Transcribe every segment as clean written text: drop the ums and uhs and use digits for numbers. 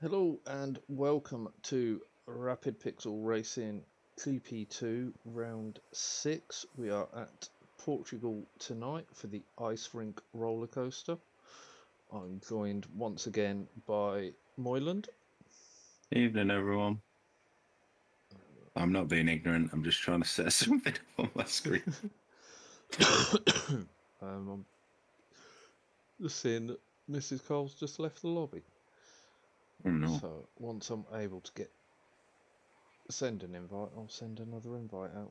Hello and welcome to Rapid Pixel Racing GP2 round 6. We are at Portugal tonight for the ice rink roller coaster. I'm joined once again by Moyland. Evening, everyone. I'm not being ignorant. I'm just trying to set something up on my screen. I'm just seeing that Mrs. Cole's just left the lobby. Oh no! So once I'm able to send an invite, I'll send another invite out.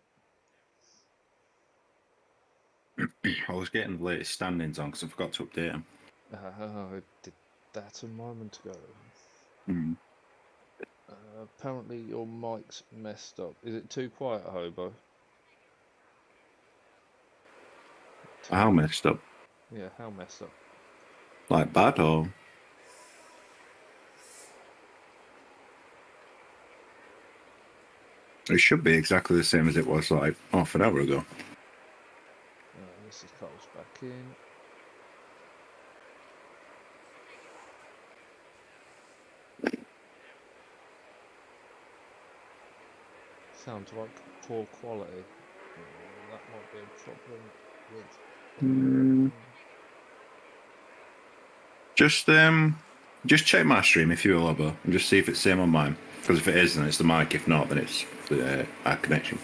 I was getting the latest standings on because I forgot to update them. I did that a moment ago. Mm. Apparently your mic's messed up. Is it too quiet, Hobo? How messed up? Yeah, how messed up? Like bad or? It should be exactly the same as it was like half an hour ago. Mrs. Cole's back in. Sounds like poor quality. That might be a problem with. Just check my stream if you will, Lobo, and just see if it's same on mine. Because if it is, then it's the mic. If not, then it's our connection.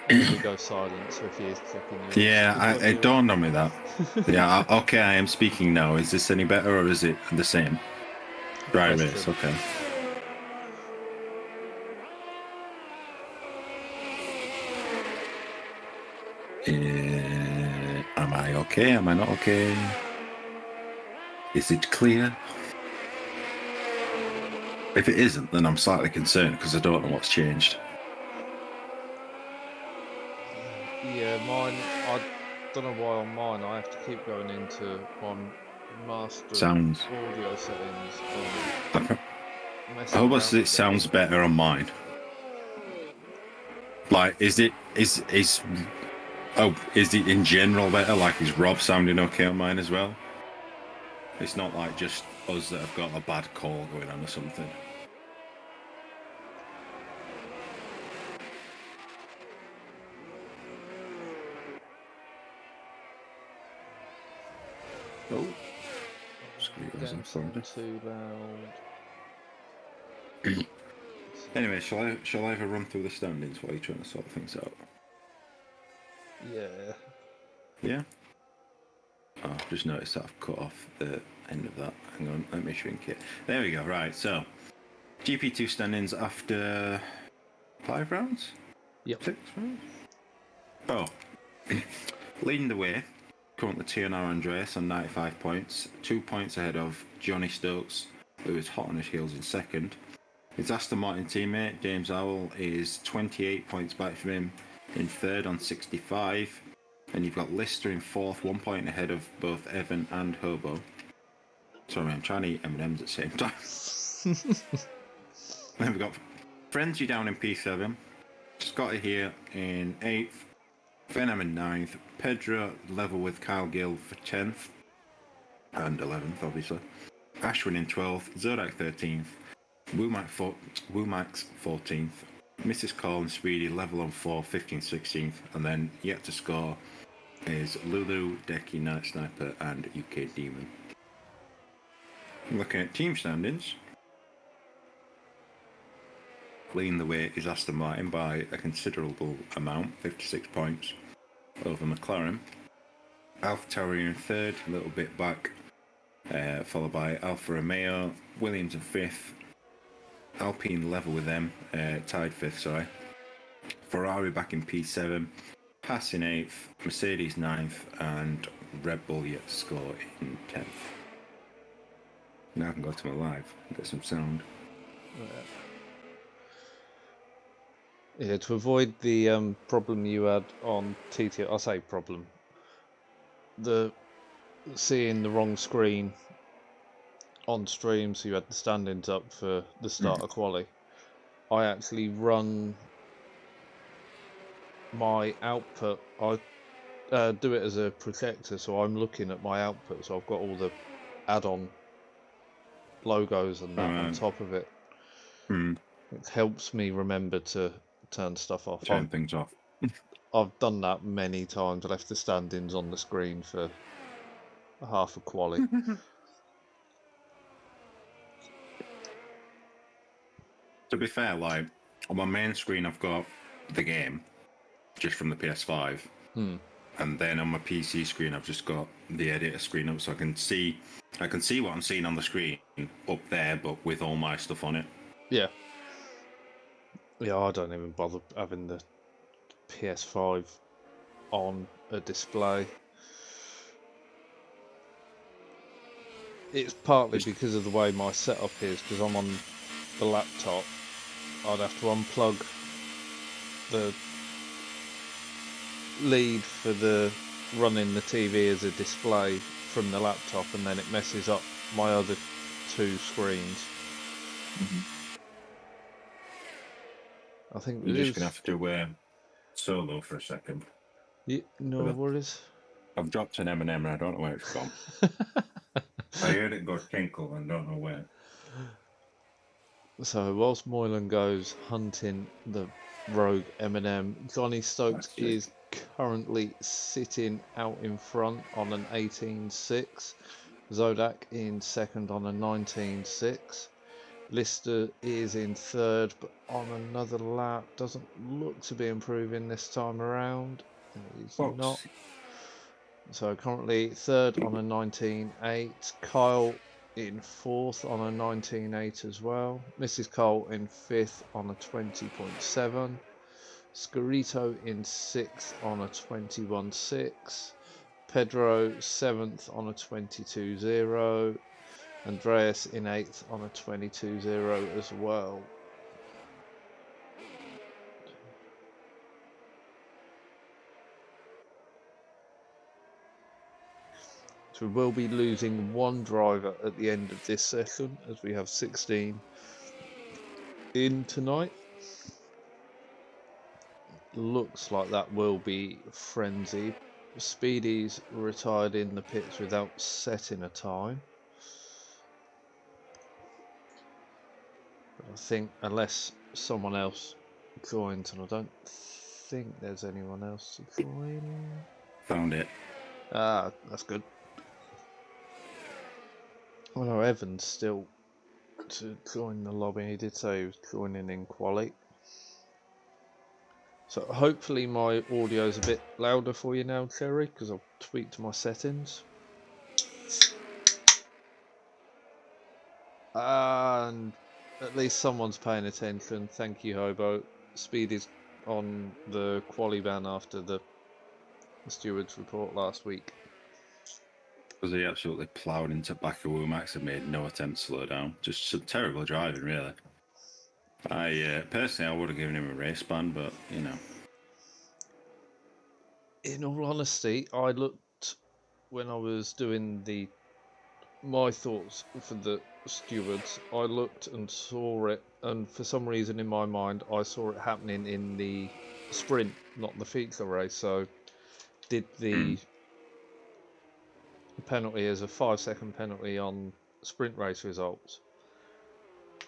Usually go silent, so if he is checking yours. Yeah, it dawned on me that. Yeah, okay, I am speaking now. Is this any better or is it the same? Dry race, okay. Am I okay? Am I not okay? Is it clear? If it isn't, then I'm slightly concerned because I don't know what's changed. Yeah, mine. I don't know why on mine I have to keep going into my master Sounds. audio settings I mess hope around it with it. sounds better on mine. Like, is it in general better? Like, is Rob sounding okay on mine as well? It's not like just us that have got a bad call going on or something. Oh, Don't sound too loud. Anyway, shall I have a run through the standings while you're trying to sort things out? Yeah. Yeah. Oh, I've just noticed that I've cut off the end of that. Hang on, let me shrink it. There we go. Right, so GP2 standings after 5 rounds. Yep. 6 rounds. Oh, leading the way. Currently TNR Andreas on 95 points, 2 points ahead of Johnny Stokes, who is hot on his heels in second. His Aston Martin teammate, James Owl, is 28 points back from him in third on 65. And you've got Lister in fourth, 1 point ahead of both Evan and Hobo. Sorry, I'm trying to eat M&M's at the same time. Then we've got Frenzy down in P7, Scotty here in 8th, Venom in 9th, Pedro level with Kyle Gill for 10th, and 11th obviously, Ashwin in 12th, Zodak 13th, Womax 14th, Mrs. Cole and Speedy level on 4th, 15th, 16th, and then yet to score is Lulu, Decky, Night Sniper, and UK Demon. Looking at team standings, leading the way is Aston Martin by a considerable amount, 56 points over McLaren. Alfa Tauri in third, a little bit back, followed by Alfa Romeo, Williams in fifth, Alpine level with them, tied fifth, sorry. Ferrari back in P7, Haas in eighth, Mercedes ninth, and Red Bull yet to score in 10th. Now I can go to my live and get some sound. Yeah, to avoid the problem you had on TT, I say problem, the seeing the wrong screen on stream, so you had the standings up for the start of quali. I actually run my output. I do it as a projector, so I'm looking at my output. So I've got all the add-on logos and that on top of it. It helps me remember to turn stuff off. Turn things off. I've done that many times. I left the standings on the screen for half a quali. To be fair, like on my main screen, I've got the game just from the PS5, and then on my PC screen, I've just got the editor screen up, so I can see what I'm seeing on the screen up there, but with all my stuff on it. Yeah. Yeah, I don't even bother having the PS5 on a display. It's partly because of the way my setup is, because I'm on the laptop. I'd have to unplug the lead for the running the TV as a display from the laptop, and then it messes up my other two screens. I think You're just gonna have to solo for a second. No worries. I've dropped an M&M and I don't know where it's gone. I heard it go tinkle and don't know where. So whilst Moylan goes hunting the rogue M&M, Johnny Stokes is currently sitting out in front on an 18.6. Zodak in second on a 19.6. Lister is in third, but on another lap. Doesn't look to be improving this time around. He's not. So currently third on a 19.8. Kyle in fourth on a 19.8 as well. Mrs. Cole in fifth on a 20.7. Scarito in sixth on a 21.6. Pedro seventh on a 22.0. Andreas in eighth on a 22.0 as well. So we will be losing one driver at the end of this session, as we have 16 in tonight. Looks like that will be Frenzy. Speedy's retired in the pits without setting a time. But I think unless someone else joins, and I don't think there's anyone else to join. Found it. Ah, that's good. I know Evan's still to join the lobby. He did say he was joining in quali. So hopefully my audio is a bit louder for you now, Cherry, because I've tweaked my settings. And at least someone's paying attention. Thank you, Hobo. Speed is on the quali ban after the stewards report last week. Because he absolutely ploughed into back of Womax and made no attempt to slow down. Just some terrible driving, really. I personally, I would have given him a race ban, but you know. In all honesty, I looked when I was doing my thoughts for the stewards. I looked and saw it, and for some reason in my mind, I saw it happening in the sprint, not the feature race. So, did the penalty as a 5-second penalty on sprint race results,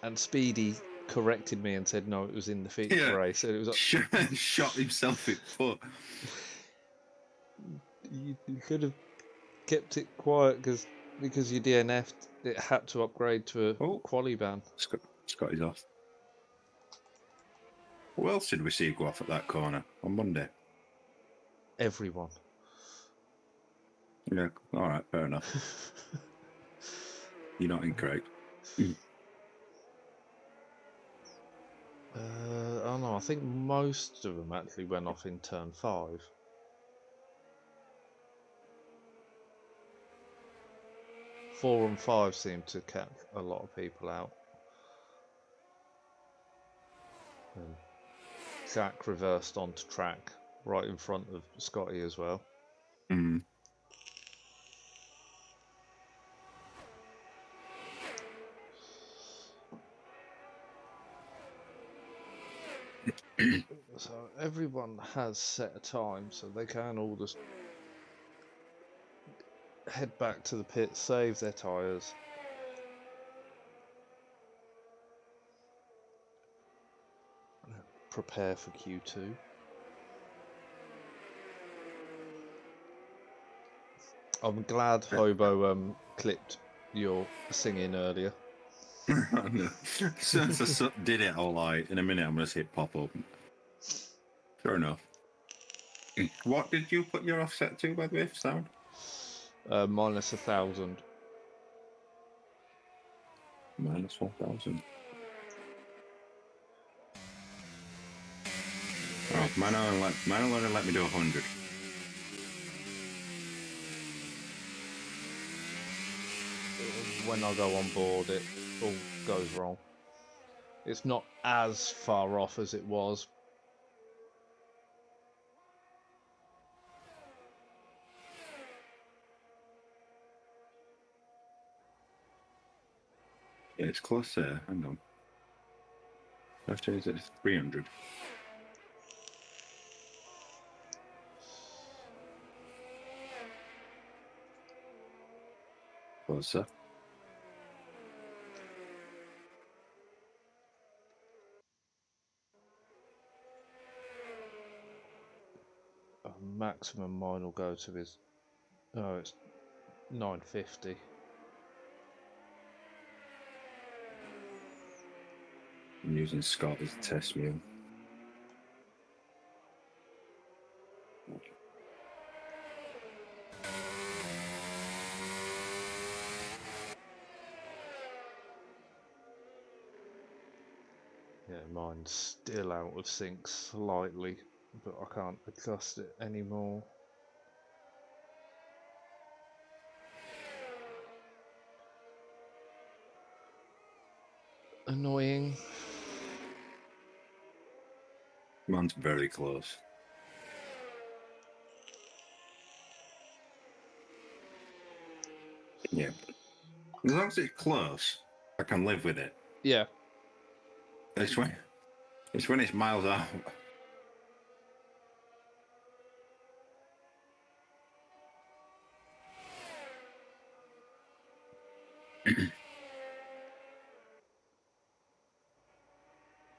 and Speedy corrected me and said no, it was in the feature race. And it was like, shot himself in foot. You could have kept it quiet because you DNF'd. It had to upgrade to a quali ban. Scotty's off. Who else did we see go off at that corner on Monday? Everyone. Yeah, all right, fair enough. You're not incorrect. Oh no, I think most of them actually went off in turn 5. 4 and 5 seem to catch a lot of people out. And Jack reversed onto track right in front of Scotty as well. Mm. So everyone has set a time, so they can all just head back to the pit, save their tyres. Prepare for Q2. I'm glad Hobo clipped your singing earlier. No. Since I did it, I'll like in a minute. I'm gonna hit pop up. Fair enough. What did you put your offset to, by the way, for sound? Minus 1,000. Minus 1,000. Oh, mine only let me do 100. When I go on board, it all goes wrong. It's not as far off as it was. Yeah, it's close there. Hang on. Left is at 300. Closer. Maximum mine will go to his. Oh, it's 950. I'm using Scott as a test mule. Yeah, mine's still out of sync slightly, but I can't adjust it anymore. Annoying. Mine's very close. Yeah. As long as it's close, I can live with it. Yeah. It's when it's miles out.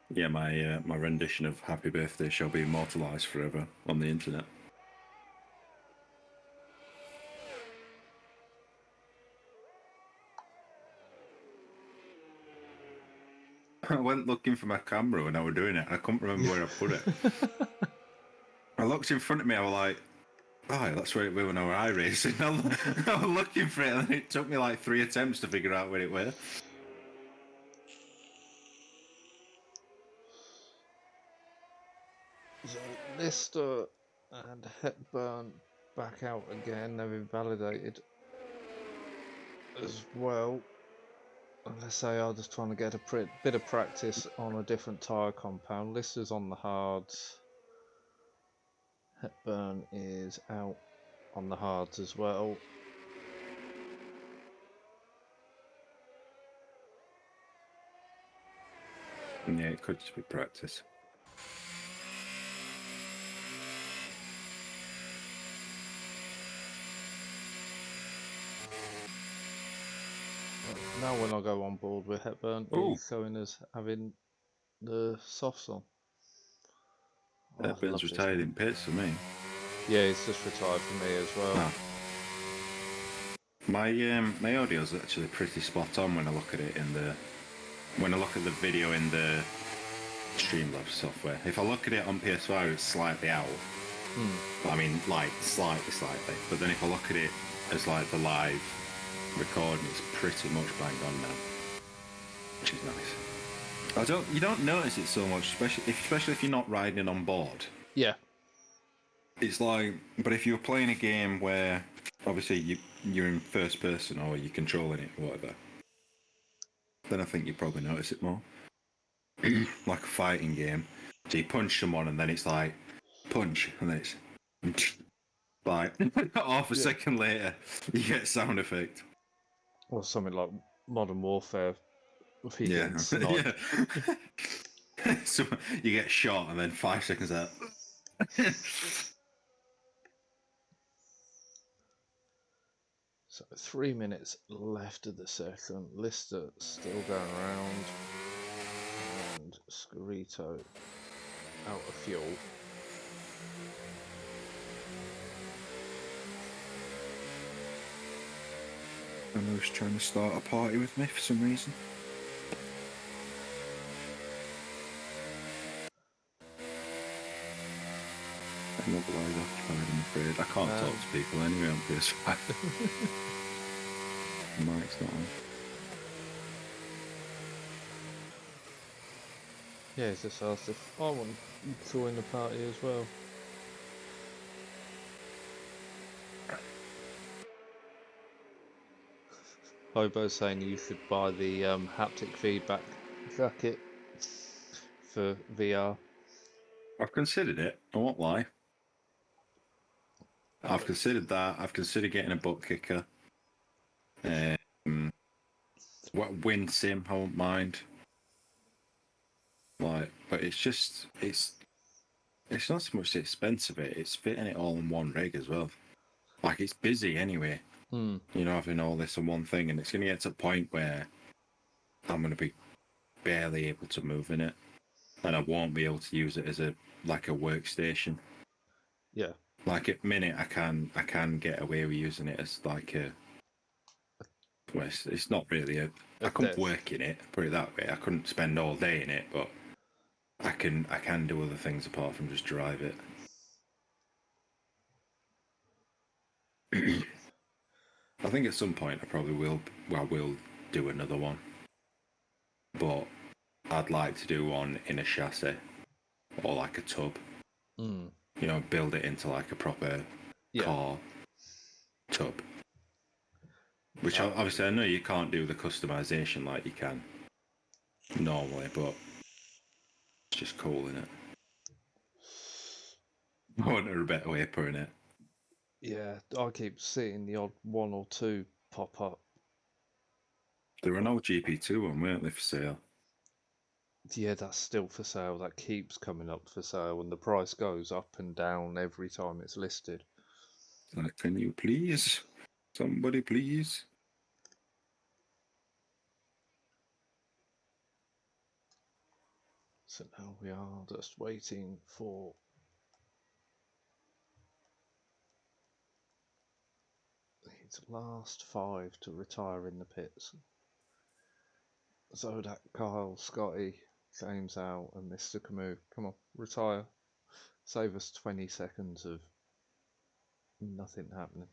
Yeah, my rendition of "Happy Birthday" shall be immortalised forever on the internet. I went looking for my camera when I was doing it. I couldn't remember where I put it. I looked in front of me. I was like, "Oh, that's where it was when I was iRacing." I was looking for it, and it took me like 3 attempts to figure out where it was. So Lister and Hepburn back out again. They've been validated as well. Unless they are just trying to get a bit of practice on a different tyre compound. Lister's on the hards. Hepburn is out on the hards as well. Yeah, it could just be practice. Now when I go on board with Hepburn, he's showing us having the softs on. Oh, I Ben's love this retired game. in pits for me. Yeah, he's just retired for me as well. Ah. My audio is actually pretty spot on when I look at it when I look at the video in the Streamlabs software. If I look at it on PS5, it's slightly out. I mean, like slightly. But then if I look at it as like the live recording, it's pretty much bang on now, which is nice. You don't notice it so much, especially if you're not riding it on board. Yeah. It's like, but if you're playing a game where obviously you're in first person or you're controlling it or whatever, then I think you probably notice it more. Like a fighting game. So you punch someone and then it's like punch and then it's like half a second later you get sound effect. Or something like Modern Warfare if you're Yeah. getting sniped. So you get shot and then 5 seconds out. So 3 minutes left of the session. Lister still going around. And Scarito out of fuel. And who's trying to start a party with me for some reason. I'm otherwise occupied, I'm afraid. I can't talk to people anyway on PS5. The mic's not on. Yeah, he's just asked if I want to join the party as well. Hobo's saying you should buy the haptic feedback jacket for VR. I've considered it, I won't lie. I've considered that. I've considered getting a butt kicker. What wind sim, I won't mind. Like, but it's not so much the expense of it, it's fitting it all in one rig as well. Like, it's busy anyway. Mm. You know, having all this in one thing, and it's going to get to a point where I'm going to be barely able to move in it, and I won't be able to use it as a workstation. Yeah. Like at minute, I can get away with using it as like a. Well, it's not really a. I couldn't desk. work in it. Put it that way. I couldn't spend all day in it, but I can do other things apart from just drive it. I think at some point I probably will. Well, will do another one, but I'd like to do one in a chassis or like a tub. Mm. You know, build it into like a proper car tub. Which obviously I know you can't do the customization like you can normally, but it's just cool, isn't it? I want a better way of putting it. Yeah, I keep seeing the odd one or two pop up. There were no GP2 one, weren't they, for sale? Yeah, that's still for sale. That keeps coming up for sale, and the price goes up and down every time it's listed. Like, can you please? Somebody please? So now we are just waiting for his last 5 to retire in the pits. Zodak, Kyle, Scotty, James out, and Mr. Camus. Come on, retire. Save us 20 seconds of nothing happening.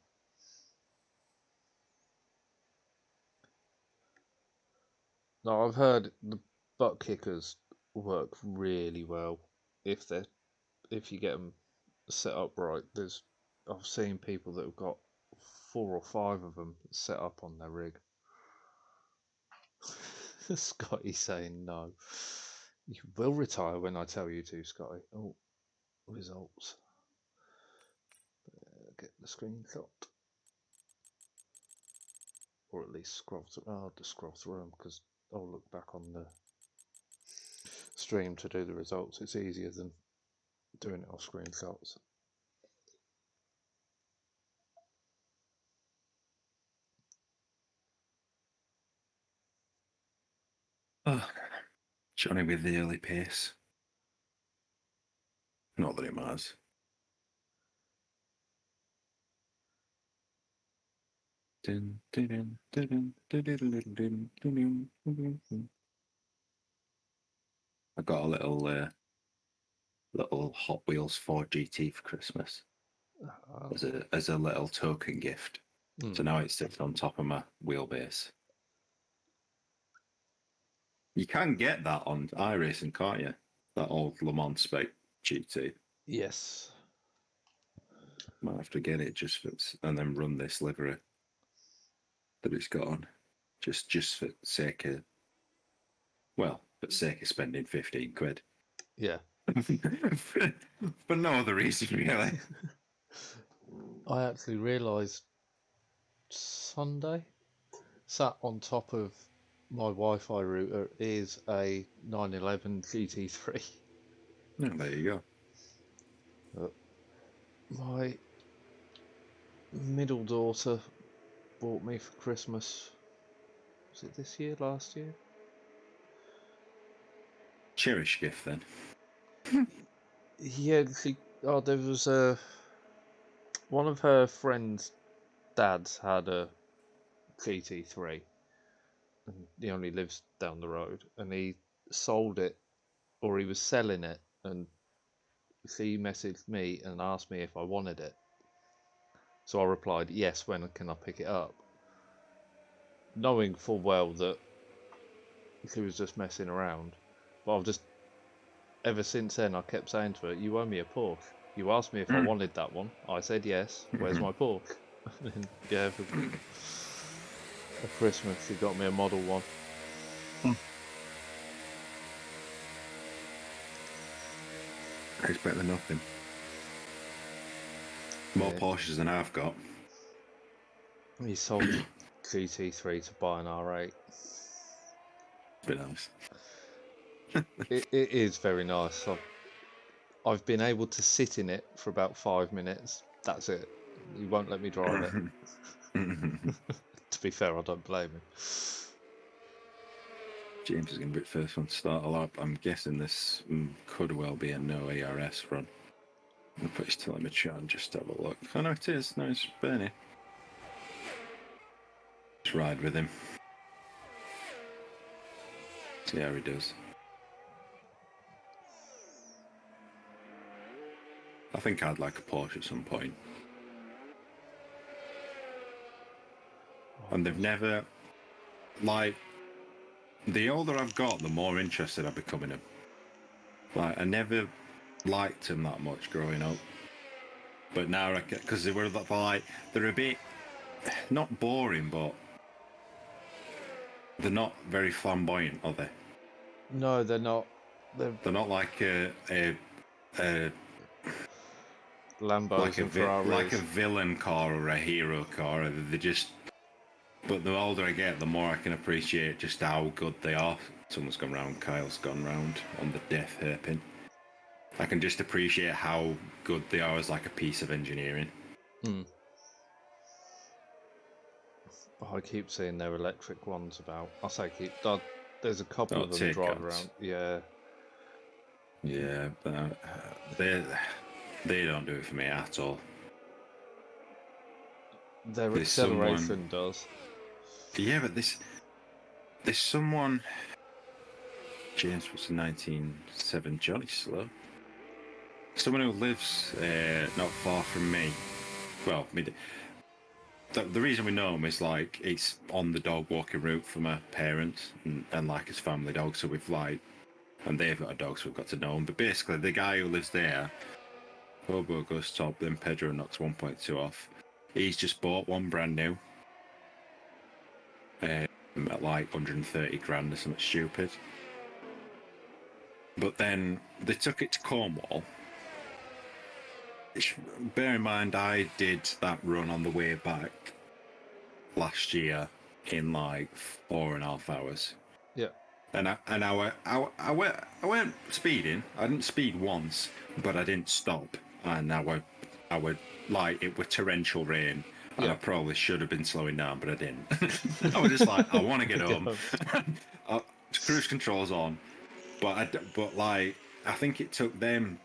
No, I've heard the butt kickers work really well if you get them set up right. I've seen people that have got 4 or 5 of them set up on their rig. Scotty saying no. You will retire when I tell you to, Scotty. Oh, results. Get the screenshot. Or at least scroll through. I'll just scroll through them because I'll look back on the stream to do the results. It's easier than doing it off screenshots. Oh, Johnny with the early pace. Not that it matters. I got a little Hot Wheels 4 GT for Christmas as a little token gift. So now it sits on top of my wheelbase. You can get that on iRacing, can't you? That old Le Mans spec GT. Yes. Might have to get it just for, and then run this livery. that it's got on, just for sake of, well, for sake of spending 15 quid. Yeah. For no other reason, really. I actually realised Sunday, sat on top of my Wi-Fi router is a 911 GT3. Oh, there you go. My middle daughter bought me for Christmas. Was it this year? Last year? Cherish gift then. Yeah. There was one of her friends' dads had a GT3, and he only lives down the road, and he sold it, or he was selling it, and she messaged me and asked me if I wanted it. So I replied, yes, when can I pick it up? Knowing full well that she was just messing around. But I've just, ever since then, I kept saying to her, you owe me a Porsche. You asked me if I wanted that one. I said yes. Where's my Porsche? And yeah, for Christmas, she got me a Model 1. It's better than nothing. More Yeah. Porsches than I've got. He sold the GT3 to buy an R8. It's been nice. It is very nice. I've been able to sit in it for about 5 minutes. That's it. He won't let me drive it. To be fair, I don't blame him. James is going to be the first one to start a lap. I'm guessing this could well be a no ARS run. I'll put his telemetry on just to have a look. Oh no, it is. No, it's Bernie. Just ride with him. See how he does. I think I'd like a Porsche at some point. And they've never, like, the older I've got, the more interested I've become in them. Like, I never liked them that much growing up. But now, because they were like, they're a bit, not boring, but they're not very flamboyant, are they? No, they're not. They're not like a Lambos and Ferraris. like a villain car or a hero car. They just. But the older I get, the more I can appreciate just how good they are. Someone's gone round. Kyle's gone round on the death hairpin. I can just appreciate how good they are as like a piece of engineering. I keep seeing their electric ones about. I say keep. There's a couple of them take drive cars. around. Yeah. Yeah, but they don't do it for me at all. Their acceleration does. Yeah, but there's someone. James was 19.7 Johnny Slow. Someone who lives not far from me. Well, the reason we know him is like it's on the dog walking route for my parents and like his family dog. So we've like, and they've got a dog, so we've got to know him. But basically, the guy who lives there, Bobo goes top, then Pedro knocks 1.2 off. He's just bought one brand new at like 130 grand or something stupid. But then they took it to Cornwall. Bear in mind, I did that run on the way back last year in like 4.5 hours. Yeah. And I went speeding. I didn't speed once, but I didn't stop. And I would like it with torrential rain. And I probably should have been slowing down, but I didn't. I was just like, I want to get home. Cruise control's on, but like I think it took them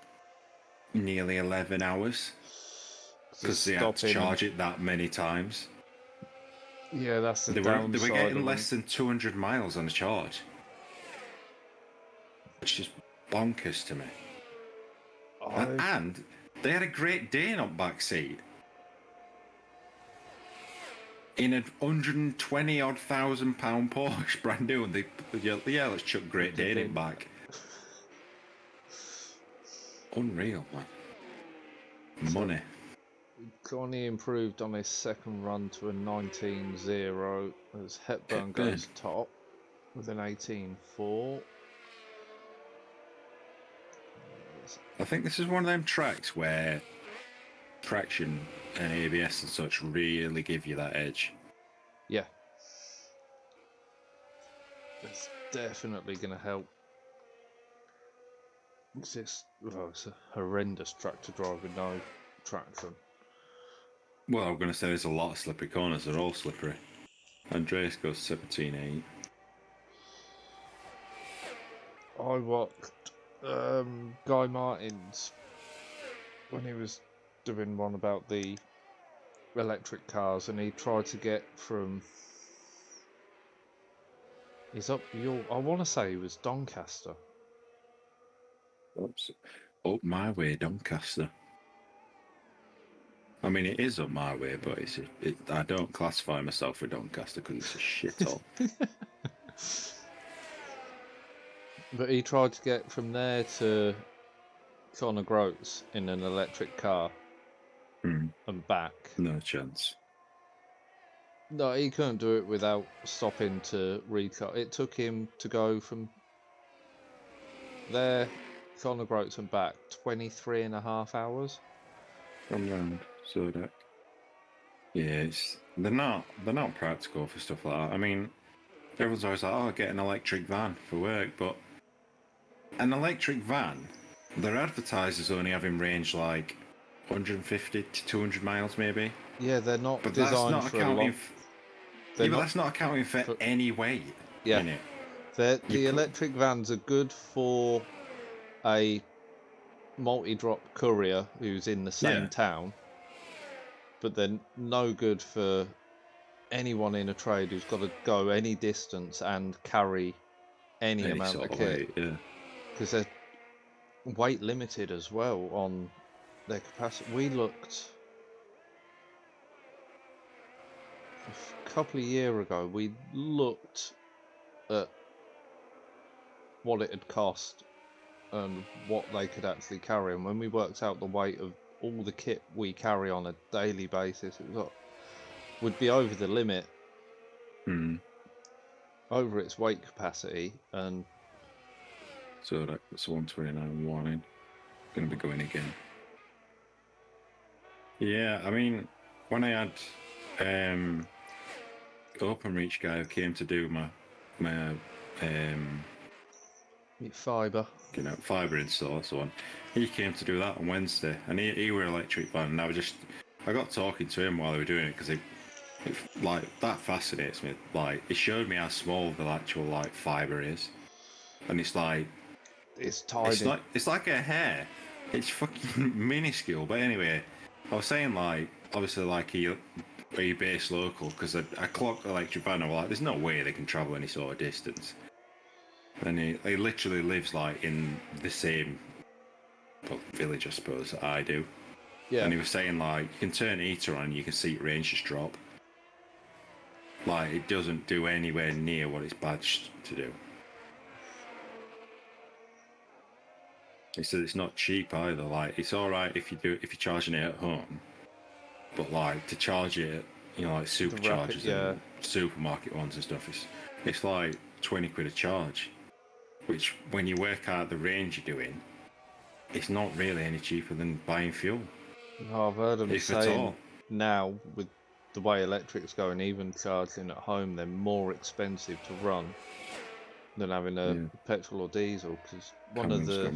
nearly 11 hours because they had to charge it that many times. Yeah, that's the They downside. were getting less than 200 miles on a charge, which is bonkers to me. And they had a Great Dane on back seat in a 120 odd £1,000 Porsche, brand new, and let's chuck Great Dane in back. Unreal, man. Money. Johnny improved on his second run to a 19.0 as Hepburn Hepburn. goes top with an 18.4. I think this is one of them tracks where traction and ABS and such really give you that edge. Yeah. It's definitely going to help. It's a horrendous track to drive with no traction. Well, I'm going to say there's a lot of slippery corners. They're all slippery. Andreas goes 17.8. I watched Guy Martin's when he was doing one about the electric cars, and he tried to get from. He's up your. I want to say he was Doncaster. Oops. Up my way, Doncaster. I mean, it is up my way, but I don't classify myself for Doncaster because it's a shithole. But he tried to get from there to Connor Groats in an electric car and back. No chance. No, he couldn't do it without stopping to recharge. It took him to go from there, Connor Groats and back, 23.5 hours. From round, so that. Yeah, they're not practical for stuff like that. I mean, everyone's always like, "Oh, get an electric van for work," but an electric van, their advertisers only have in range like 150 to 200 miles, maybe. Yeah, they're not But designed that's not for accounting. a lot. Yeah, but that's not accounting for any weight in it. The electric vans are good for a multi-drop courier who's in the same town, but they're no good for anyone in a trade who's got to go any distance and carry any amount of kit. Because they're weight limited as well on their capacity. We looked a couple of years ago. We looked at what it had cost and what they could actually carry, and when we worked out the weight of all the kit we carry on a daily basis, it would be over the limit, over its weight capacity, and so that's 129 warning. Going to be going again. Yeah, I mean, when I had OpenReach guy who came to do my fibre. Fibre install, so on. He came to do that on Wednesday, and he were electric van, and I got talking to him while they were doing it because like that fascinates me. Like, it showed me how small the actual like fibre is, and it's like it's tiny. It's like a hair. It's fucking minuscule. But anyway, I was saying like obviously like he based local because I clocked electric van. I was like, there's no way they can travel any sort of distance. And he literally lives like in the same village, I suppose, that I do. Yeah. And he was saying like you can turn the heater on and you can see range just drop. Like it doesn't do anywhere near what it's badged to do. He said it's not cheap either. Like it's all right if you're charging it at home, but like to charge it, like superchargers and supermarket ones and stuff, it's like 20 quid a charge. Which, when you work out the range you're doing, it's not really any cheaper than buying fuel. No, I've heard them saying now with the way electric's going, even charging at home, they're more expensive to run than having a petrol or diesel. Because one of the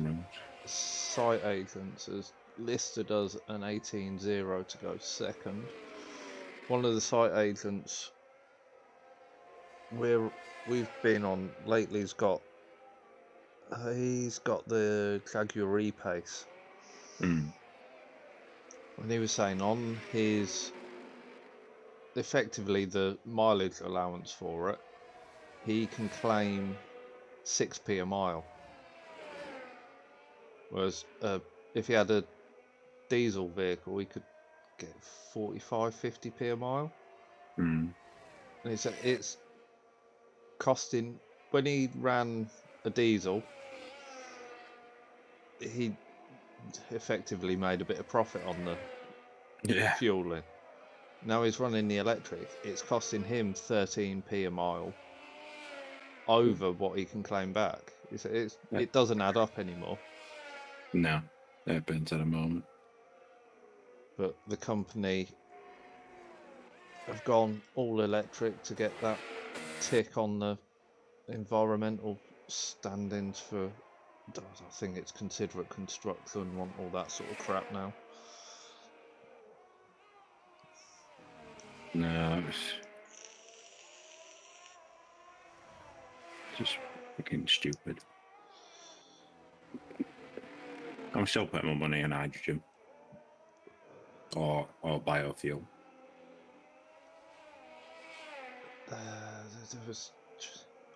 site agents has listed us an 18.0 to go second. One of the site agents we've been on lately he's got the Jaguar E-Pace. And he was saying on his effectively the mileage allowance for it, he can claim 6p a mile, whereas if he had a diesel vehicle he could get 45-50p a mile. And it's costing, when he ran a diesel, he effectively made a bit of profit on the Yeah. fueling. Now he's running the electric. It's costing him 13p a mile over what he can claim back. It doesn't add up anymore. No, it burns at a moment. But the company have gone all electric to get that tick on the environmental standings for, I think it's considerate construction, want all that sort of crap now. No, it was just fucking stupid. I'm still putting my money in hydrogen or biofuel.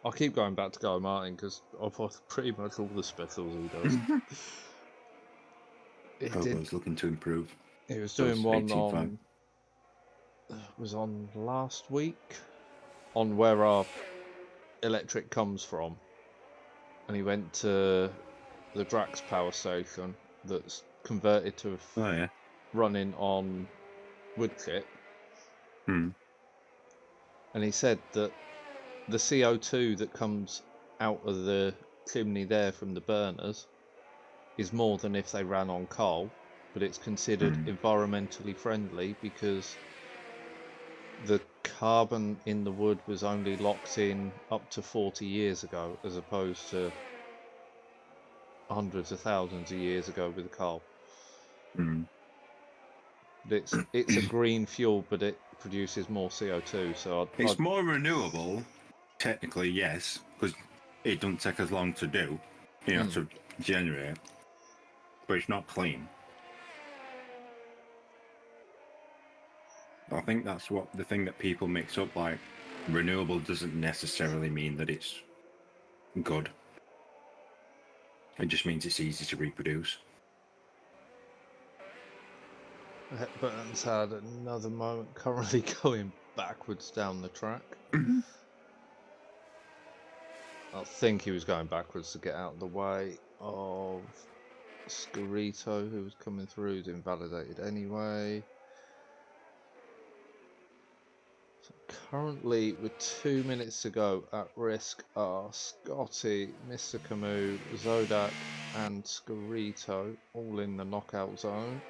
I'll keep going back to Guy Martin because I've bought pretty much all the specials he does. Pogo's looking to improve. He was doing one 18.5. on. Was on last week on where our electric comes from, and he went to the Drax power station that's converted to running on wood chip. Hmm. And he said that the CO2 that comes out of the chimney there from the burners is more than if they ran on coal, but it's considered environmentally friendly because the carbon in the wood was only locked in up to 40 years ago, as opposed to hundreds of thousands of years ago with the coal. But it's a green fuel, but it produces more CO2. So it's more renewable, technically, yes, because it doesn't take as long to do, to generate, but it's not clean. I think that's what the thing that people mix up. Like, renewable doesn't necessarily mean that it's good. It just means it's easy to reproduce. Burton's had another moment, currently going backwards down the track. I think he was going backwards to get out of the way of Scarito, who was coming through, who's invalidated anyway. So currently, with 2 minutes to go, at risk are Scotty, Mr. Camus, Zodak, and Scarito, all in the knockout zone.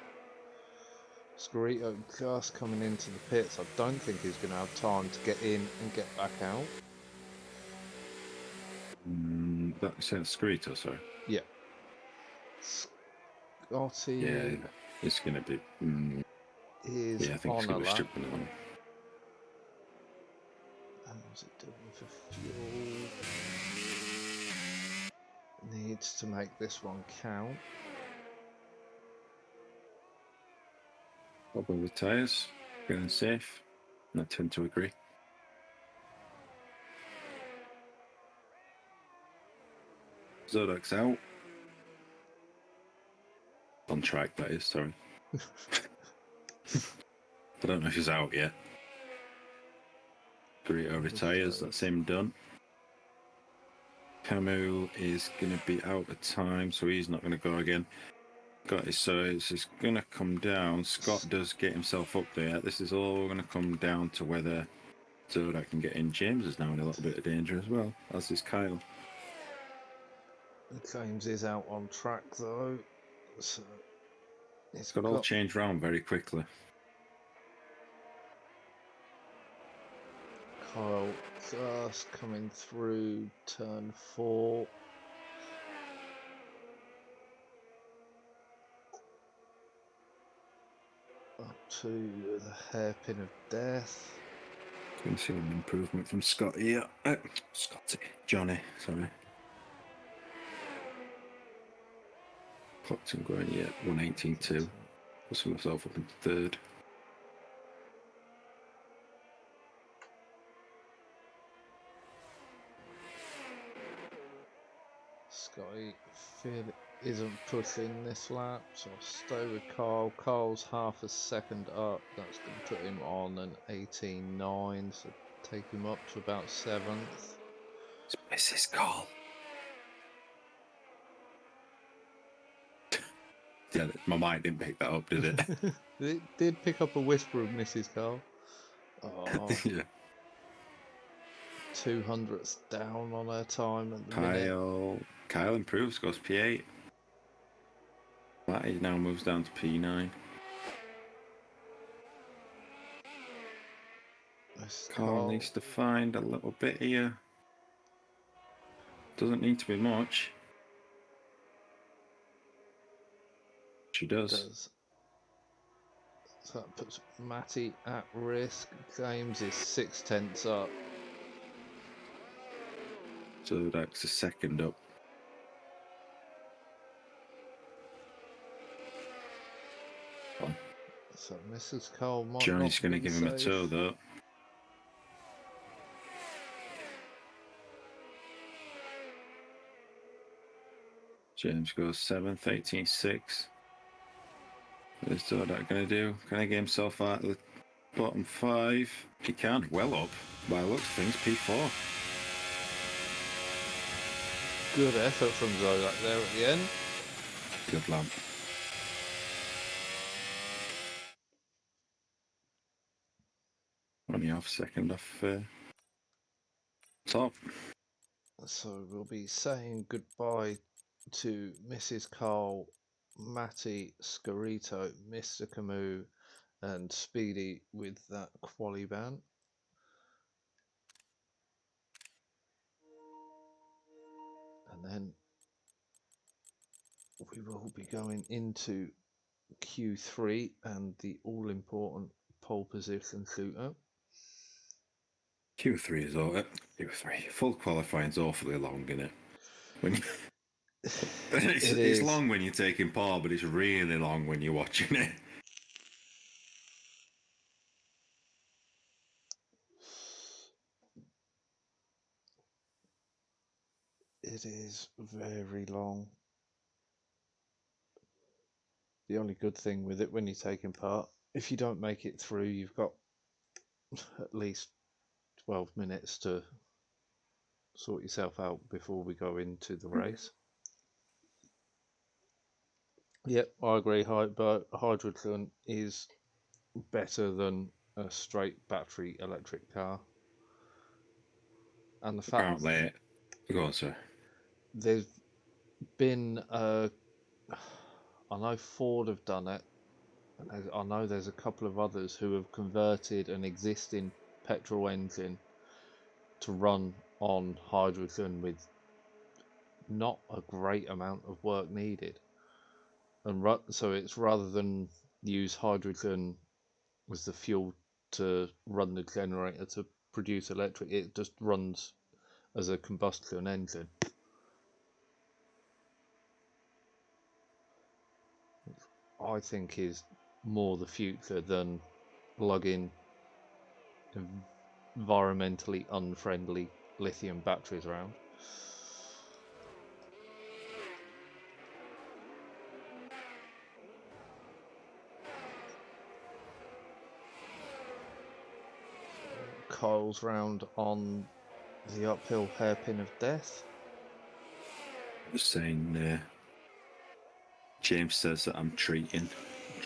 Scarito just coming into the pits. I don't think he's going to have time to get in and get back out. That's Scarito, sorry. Yeah. Scotty. Yeah, it's going to be. Is I think on it's going a to be lap. stripping along. And what's it doing for fuel? Needs to make this one count. Probably with tyres, feeling safe. And I tend to agree. Zodak's out. On track, that is, sorry. I don't know if he's out yet. Garito retires, that's him done. Camus is going to be out of time, so he's not going to go again. So it's going to come down. Scott does get himself up there. This is all going to come down to whether Zodak can get in. James is now in a little bit of danger as well, as is Kyle. James is out on track though, so It's got all changed round very quickly. Kyle just coming through turn 4. Up to the hairpin of death. Going to see an improvement from Scotty. Johnny, sorry. Clocked him going, 118.2. Pushing myself up into third. Scotty isn't pushing this lap, so I'll stay with Kyle. Kyle's half a second up. That's going to put him on an 18.9, so take him up to about 7th. It's his call. Yeah, my mind didn't pick that up, did it? It did pick up a whisper of Mrs. Carl. Oh, Yeah. 200ths down on her time at the minute. Kyle improves, goes P8. Matty now moves down to P9. Carl needs to find a little bit here. Doesn't need to be much. She does. So that puts Matty at risk. James is 6/10 up. So that's a second up. So Mrs. Cole might Johnny's not going to be give him a safe. toe though. James goes 7th, 18.6. What's that going to do? Can he get himself out of the bottom 5? He can. Well up. By the looks of things, P4. Good effort from Zolak there at the end. Good lad. Only off second off top. So we'll be saying goodbye to Mrs. Carl, Matty, Scarito, Mr. Camus, and Speedy with that quali ban. And then we will be going into Q3 and the all-important pole position shootout. Q3 is all. Q3 full qualifying is awfully long, isn't it? When you, it's long when you're taking part, but it's really long when you're watching it. It is very long. The only good thing with it when you're taking part, if you don't make it through, you've got at least 12 minutes to sort yourself out before we go into the race. Yep, I agree. But hydrogen is better than a straight battery electric car. And the fact Apparently, go on, sir. There's been I know Ford have done it. I know there's a couple of others who have converted an existing petrol engine to run on hydrogen with not a great amount of work needed. And so it's rather than use hydrogen as the fuel to run the generator to produce electric, it just runs as a combustion engine. I think is more the future than plug-in environmentally unfriendly lithium batteries around. Kyle's round on the uphill hairpin of death. Just saying, James says that I'm treating him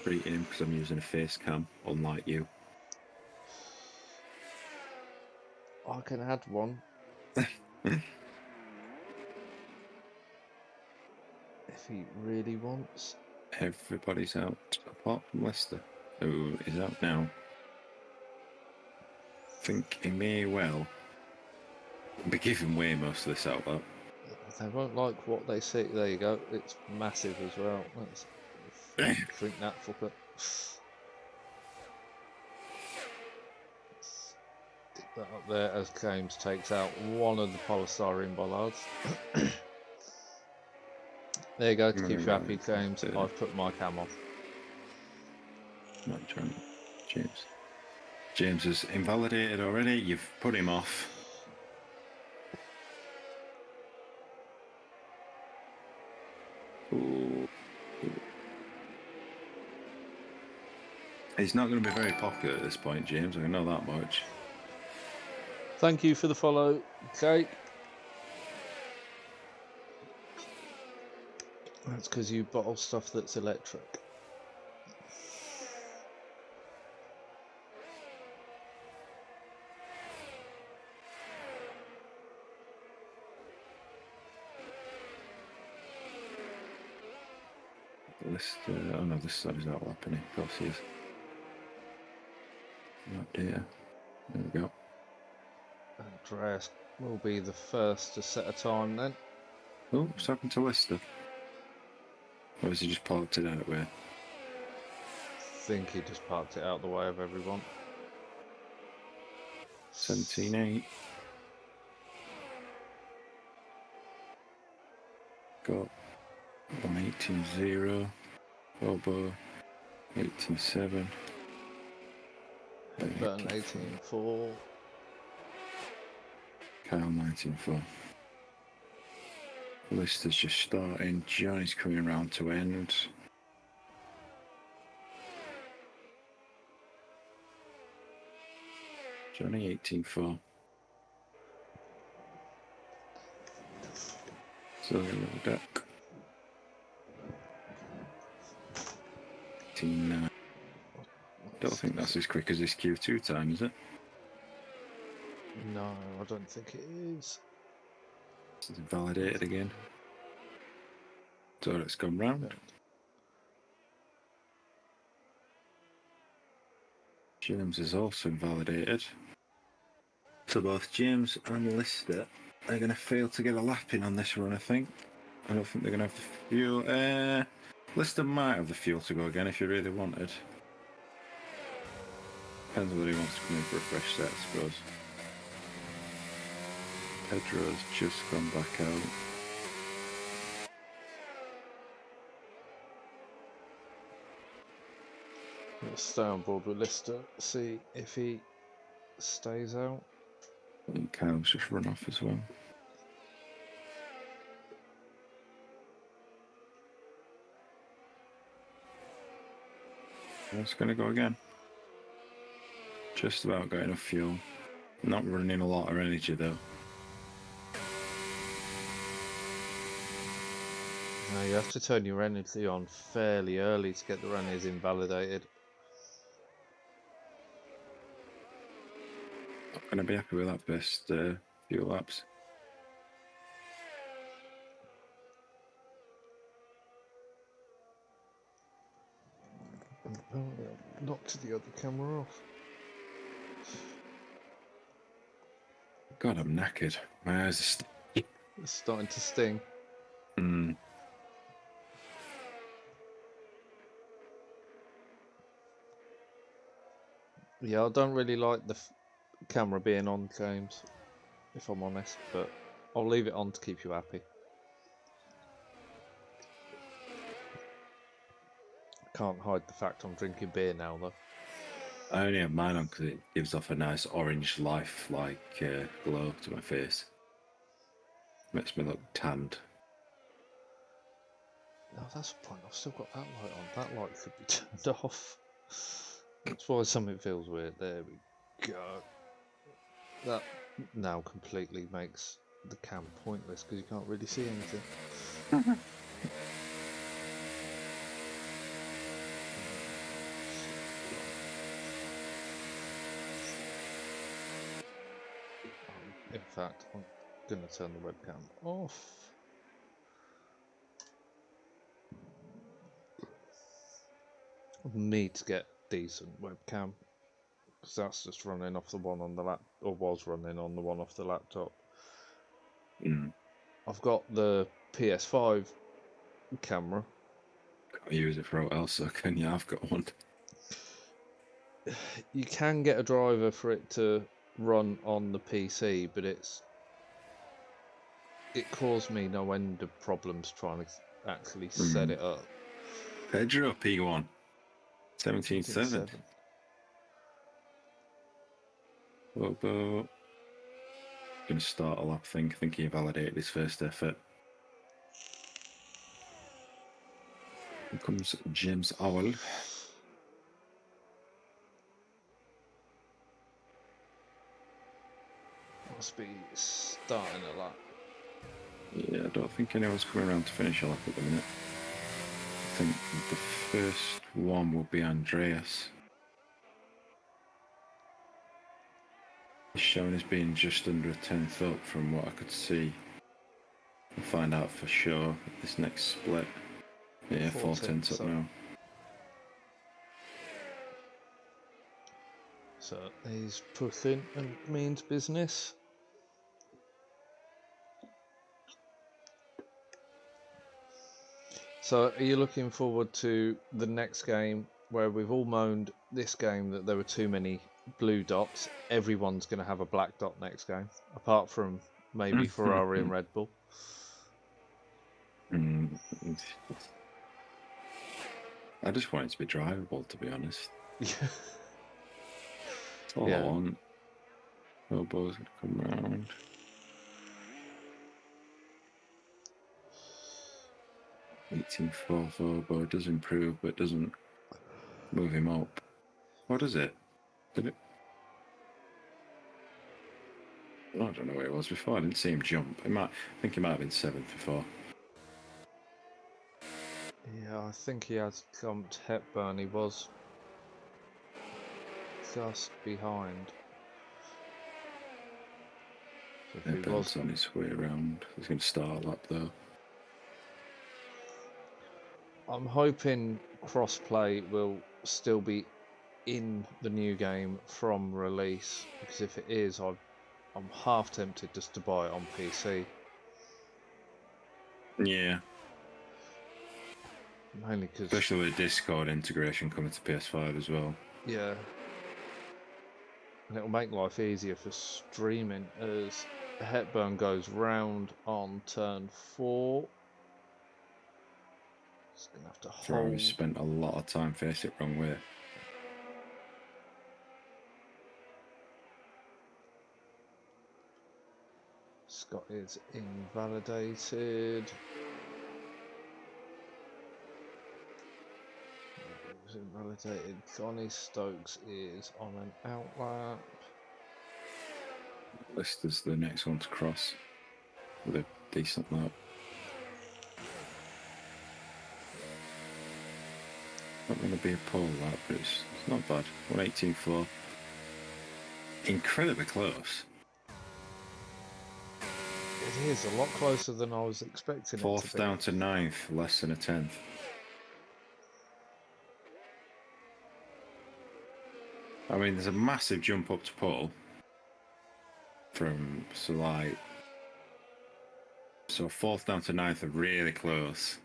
because I'm using a face cam, unlike you. I can add one. If he really wants. Everybody's out apart from Leicester, who is out now. I think he may well be giving way most of this out, though. They won't like what they see. There you go. It's massive as well. Let's drink that fucker. Stick that up there as James takes out one of the polystyrene bollards. There you go. To keep you happy, James, I've put my cam off. Not James. James is invalidated already. You've put him off. Ooh. He's not going to be very popular at this point, James. I know that much. Thank you for the follow, Jake. That's because you bottle stuff that's electric. Lister. Oh no, this side is outlaping. Of course he is. Right there. There we go. Andreas will be the first to set a time then. Oh, what's happened to Lister? Or has he just parked it out where? I think he just parked it out the way of everyone. 17.8. Got 118.0. Bobo 18.7. Burton 18.4. Kyle 19.4. Lister's just starting. Johnny's coming around to end. Johnny 18.4. So deck. 18.9. Don't think that's as quick as this Q2 time, is it? No, I don't think it is. It's validated again. So it's gone round. James is also invalidated. So both James and Lister are going to fail to get a lap in on this run, I think. I don't think they're going to have the fuel. Lister might have the fuel to go again if he really wanted. Depends whether he wants to come in for a fresh set, I suppose. Pedro's just gone back out. Let's stay on board with Lister, see if he stays out. And Kyle's just run off as well. It's going to go again. Just about got enough fuel. Not running a lot of energy though. Now you have to turn your energy on fairly early to get the runners invalidated. Not going to be happy with that best fuel laps. Knocked the other camera off. God, I'm knackered. My eyes are It's starting to sting. Yeah, I don't really like the camera being on, James, if I'm honest, but I'll leave it on to keep you happy. Can't hide the fact I'm drinking beer now, though. I only have mine on because it gives off a nice orange life-like glow to my face. Makes me look tanned. No, that's the point. I've still got that light on. That light should be turned off. That's why something feels weird. There we go. That now completely makes the cam pointless because you can't really see anything. In fact, I'm going to turn the webcam off. I need to get decent webcam because that's just running off the one on the lap, or was running on the one off the laptop. I've got the PS5 camera. Can't use it for what else, so can you? I've got one. You can get a driver for it to run on the PC, but it caused me no end of problems trying to actually set it up. Pedro P1 17.7. Bobo gonna start a lap thing. I think he validated his first effort. Here comes James Owl. Must be starting a lap. Yeah, I don't think anyone's coming around to finish a lap at the minute. I think the first one will be Andreas. He's shown as being just under a tenth up from what I could see. We'll find out for sure at this next split. Yeah, 4 tenths up now. So he's pushing and means business. So are you looking forward to the next game where we've all moaned this game that there were too many blue dots? Everyone's going to have a black dot next game, apart from maybe Ferrari and Red Bull. I just want it to be drivable, to be honest. Yeah. That's all I want. Elbows going to come round. But it does improve, but doesn't move him up. What is it? Did it? I don't know where it was before. I didn't see him jump. I think he might have been 7th before. Yeah, I think he has jumped Hepburn. He was just behind. So if he was on his way around, he's going to start a lap though. I'm hoping crossplay will still be in the new game from release, because if it is, I'm half tempted just to buy it on PC. Yeah. Mainly because... Especially with Discord integration coming to PS5 as well. Yeah. And it'll make life easier for streaming as Hepburn goes round on turn 4. He's going to have to hold... Ferrari spent a lot of time facing it wrong way. Scott is invalidated. Invalidated. Johnny Stokes is on an outlap. Lister's the next one to cross with a decent lap. Not going to be a pole lap, but it's not bad. 1:18.4. Incredibly close. It is a lot closer than I was expecting it to be. 4th down to 9th, less than a 10th. I mean, there's a massive jump up to pole from so 4th down to 9th are really close.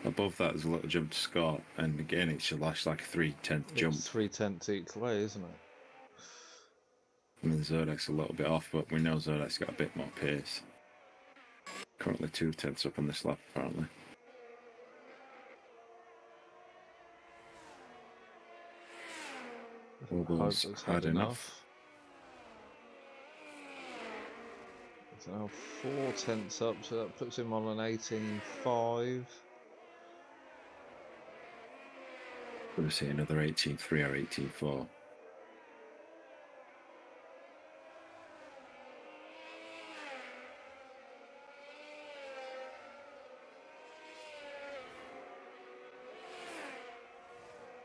Above that, there's a little jump to Scott, and again, it's like a 3/10 jump. 3/10 each way, isn't it? And then Zodak's a little bit off, but we know Zodak's got a bit more pace. Currently 2/10 up on this lap, apparently. Almost had enough. It's now 4 tenths up, so that puts him on an 18.5. We'll see another 18.3 or 18.4.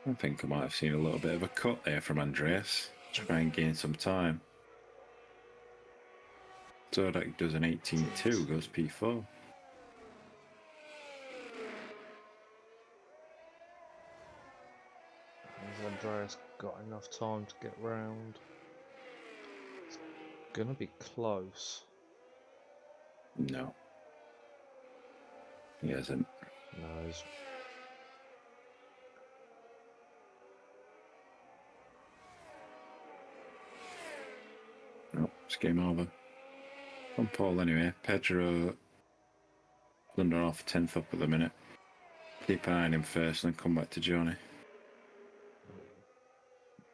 I think I might have seen a little bit of a cut there from Andreas. Try and gain some time. Zodak does an 18.2, goes P4. Has Andreas got enough time to get round? It's gonna be close. No. He hasn't. No, he's... No, it's game over. On Paul anyway. Pedro under off 10th up at the minute. Keep an eye on him first and then come back to Johnny.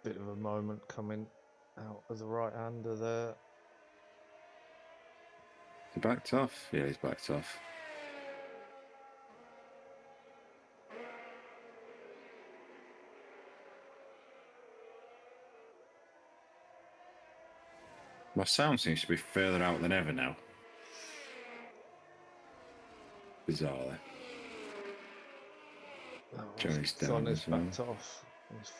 Bit of a moment coming out of the right-hander there. He backed off? Yeah, he's backed off. My sound seems to be further out than ever now. Bizarrely. Johnny's down as well. Backed off. He's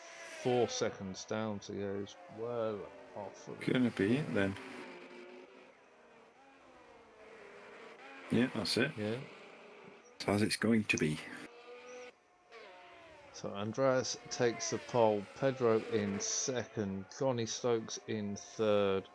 4 seconds down, so yeah, he's well off. Gonna be it then. Yeah, that's it. Yeah. As it's going to be. So Andreas takes the pole, Pedro in second, Johnny Stokes in third,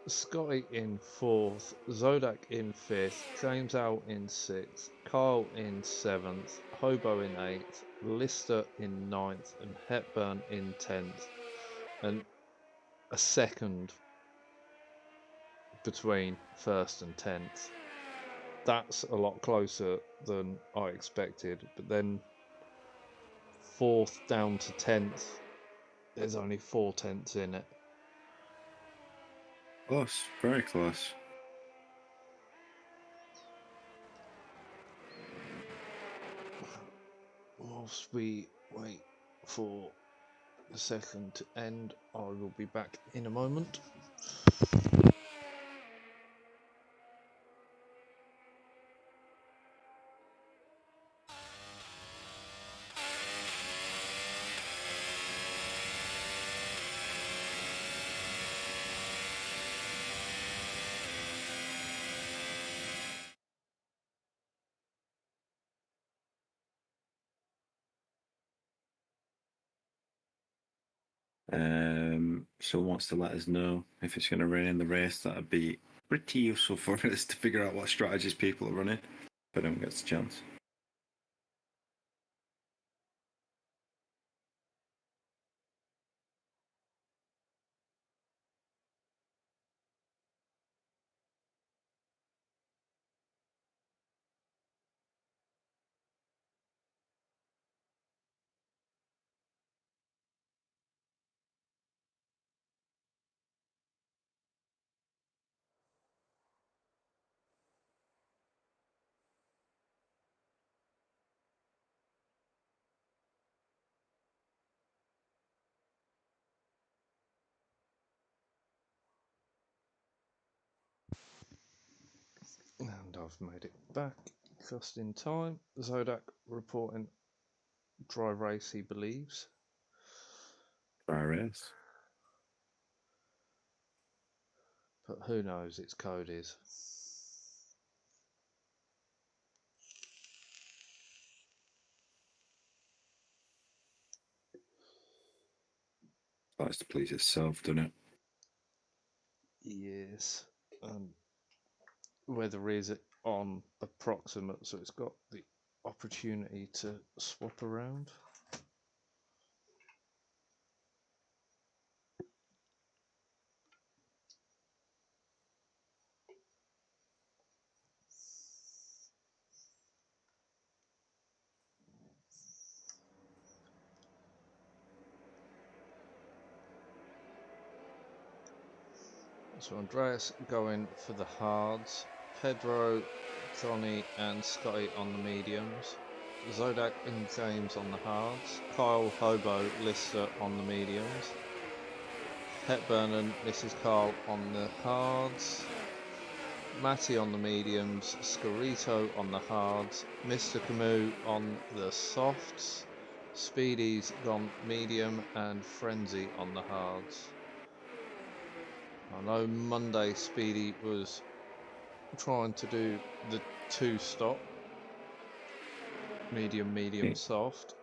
Scotty in fourth, Zodak in fifth, James Al in sixth, Kyle in seventh, Hobo in eighth, Lister in ninth, and Hepburn in 10th, and a second between first and 10th. That's a lot closer than I expected, but then fourth down to 10th, there's only 4/10 in it. Close, very close. Whilst we wait for the second to end, I will be back in a moment. So wants to let us know if it's going to rain in the race. That'd be pretty useful for us to figure out what strategies people are running if anyone gets a chance. And I've made it back just in time. Zodak reporting dry race, he believes. Dry race. But who knows, its code is. Likes to please itself, doesn't it? Yes. Weather is on approximate, so it's got the opportunity to swap around. So Andreas going for the hards, Pedro, Johnny and Scotty on the mediums, Zodak and James on the hards, Kyle, Hobo, Lister on the mediums, Hepburn and Mrs. Carl on the hards, Matty on the mediums, Scarito on the hards, Mr. Camus on the softs, Speedy's gone medium, and Frenzy on the hards. I know Monday Speedy was trying to do the 2-stop, medium, soft.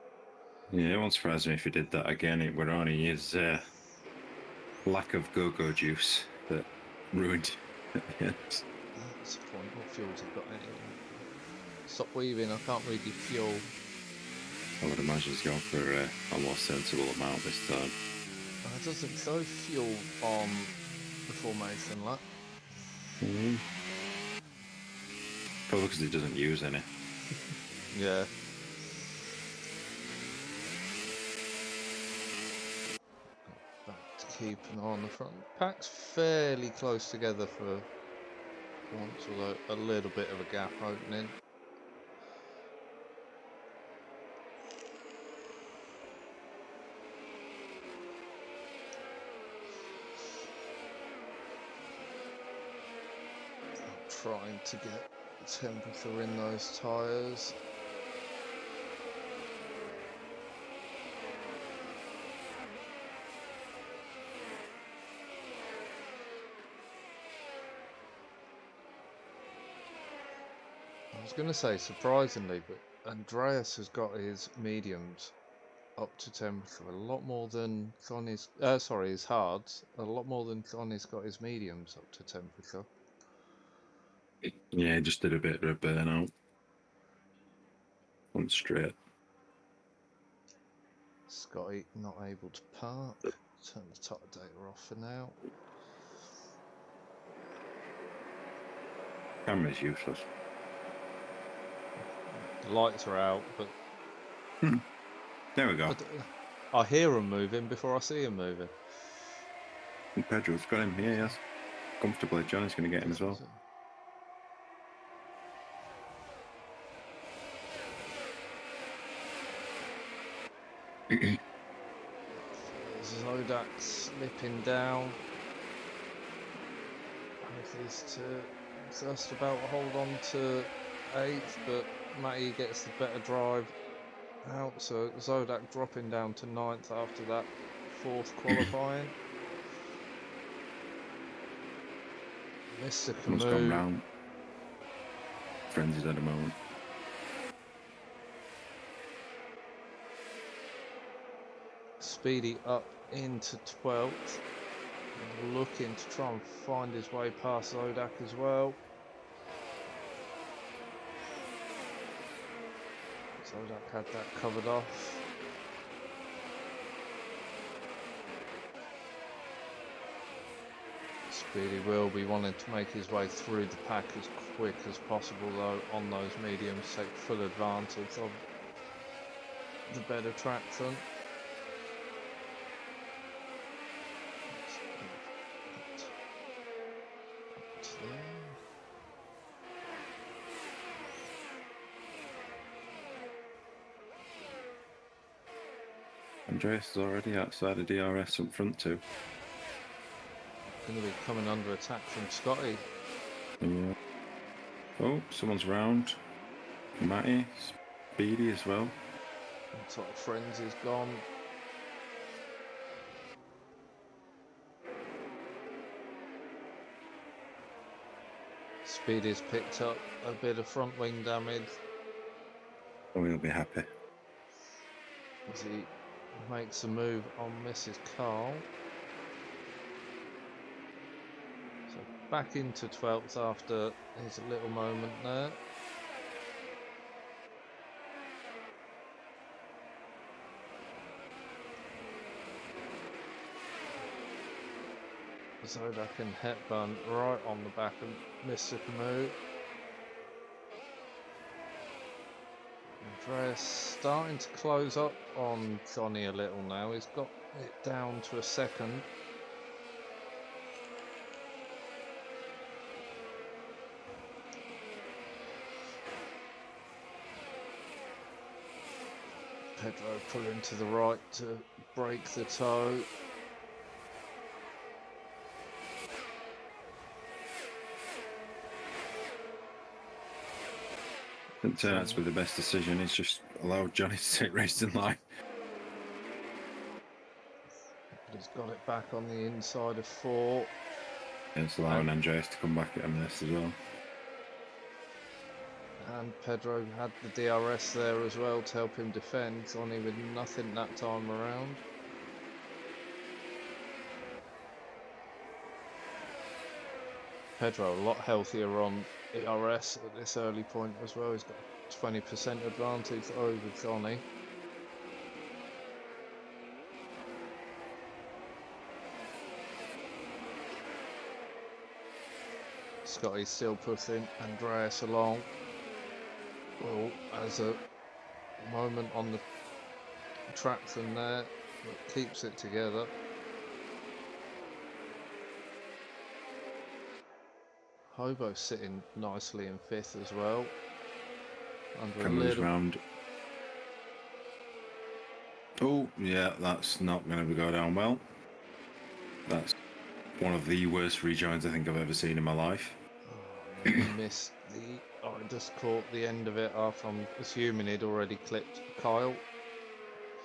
Yeah, it won't surprise me if he did that again. It would only his lack of go-go juice that ruined at the end. That's the point. What fuel's he got anyway? Stop weaving, I can't read your fuel. I would imagine he's gone for a more sensible amount this time. It doesn't show fuel on the formation lap. Probably because he doesn't use any. Yeah. Back to keep an eye on the front. Pack's fairly close together for once, although a little bit of a gap opening. Trying to get temperature in those tyres. I was going to say surprisingly, but Andreas has got his mediums up to temperature a lot more than Johnny's. Sorry, his hards a lot more than Johnny's got his mediums up to temperature. Yeah, just did a bit of a burnout. Went straight. Scotty not able to park. Turn the top data off for now. Camera's useless. The lights are out, but There we go. I hear him moving before I see him moving. And Pedro's got him. Yeah, yes. Comfortably. Johnny's going to get him as well. Zodak slipping down. He's just about to hold on to 8th, but Matty gets the better drive out. So Zodak dropping down to 9th after that 4th qualifying. Mr. Someone's gone Camus. round. Frenzied at the moment. Speedy up into 12th. Looking to try and find his way past Zodak as well. Zodak had that covered off. Speedy will be wanting to make his way through the pack as quick as possible though on those mediums, take full advantage of the better traction. Andreas is already outside of DRS up front too. Going to be coming under attack from Scotty. Yeah. Oh, someone's round. Matty, Speedy as well. Sort of frenzy's gone. Speedy's picked up a bit of front wing damage. Oh, he'll be happy. As he makes a move on Mrs. Carl. So back into 12th after his little moment there. Zodak and Hepburn right on the back of Mr. Camus. Andreas starting to close up on Johnny a little now. He's got it down to a second. Pedro pulling to the right to break the toe. Didn't turn out to be the best decision. He's just allowed Johnny to take racing line. But he's got it back on the inside of 4. And it's allowing Andreas to come back at him this as well. And Pedro had the DRS there as well to help him defend. Johnny with nothing that time around. Pedro a lot healthier on ERS at this early point as well. He's got 20% advantage over Johnny. Scotty's still pushing Andreas along. Well, as a moment on the traction there that keeps it together. Hobo sitting nicely in 5th as well. Under Can a lose little round. Oh, yeah, that's not going to go down well. That's one of the worst rejoins I think I've ever seen in my life. Oh, missed the. Oh, I just caught the end of it after I'm assuming he'd already clipped Kyle.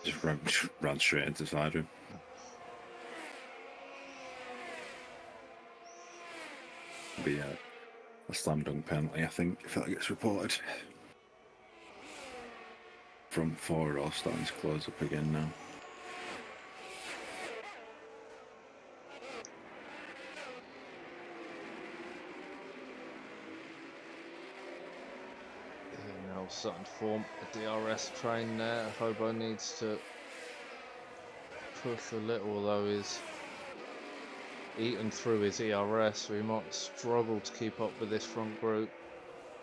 Just ran straight into the side of him. Be a slam dunk penalty, I think, if that gets reported. front four are all starting to close up again now. Yeah, now starting to form a DRS train there. Hobo needs to push a little, although he's eaten through his ERS, so he might struggle to keep up with this front group.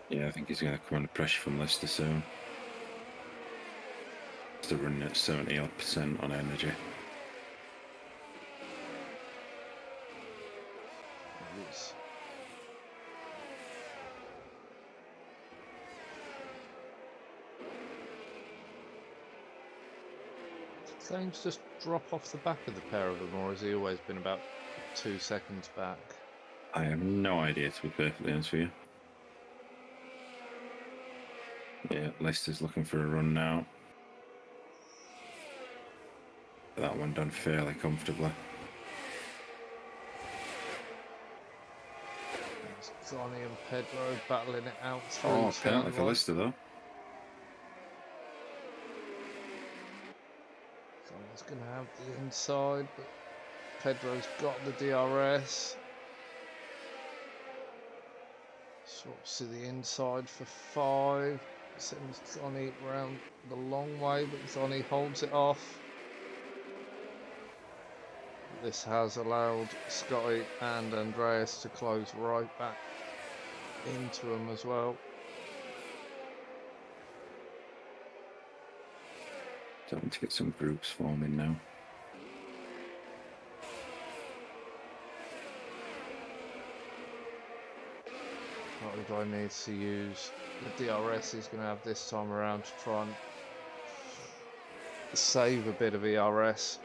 Yeah, I think he's going to come under pressure from Leicester soon. Still running at 70% on energy. Yes. Claims just drop off the back of the pair of them, or has he always been about 2 seconds back? I have no idea, to be perfectly honest with you. Yeah, Leicester's looking for a run now. That one done fairly comfortably. There's Johnny and Pedro battling it out through Penalty turn for one. Leicester though. Johnny's going to have the inside, but Pedro's got the DRS. Swaps to the inside for 5. Sends Johnny round the long way, but Johnny holds it off. This has allowed Scotty and Andreas to close right back into him as well. Starting to get some groups forming now. Hobo needs to use the DRS he's going to have this time around to try and save a bit of ERS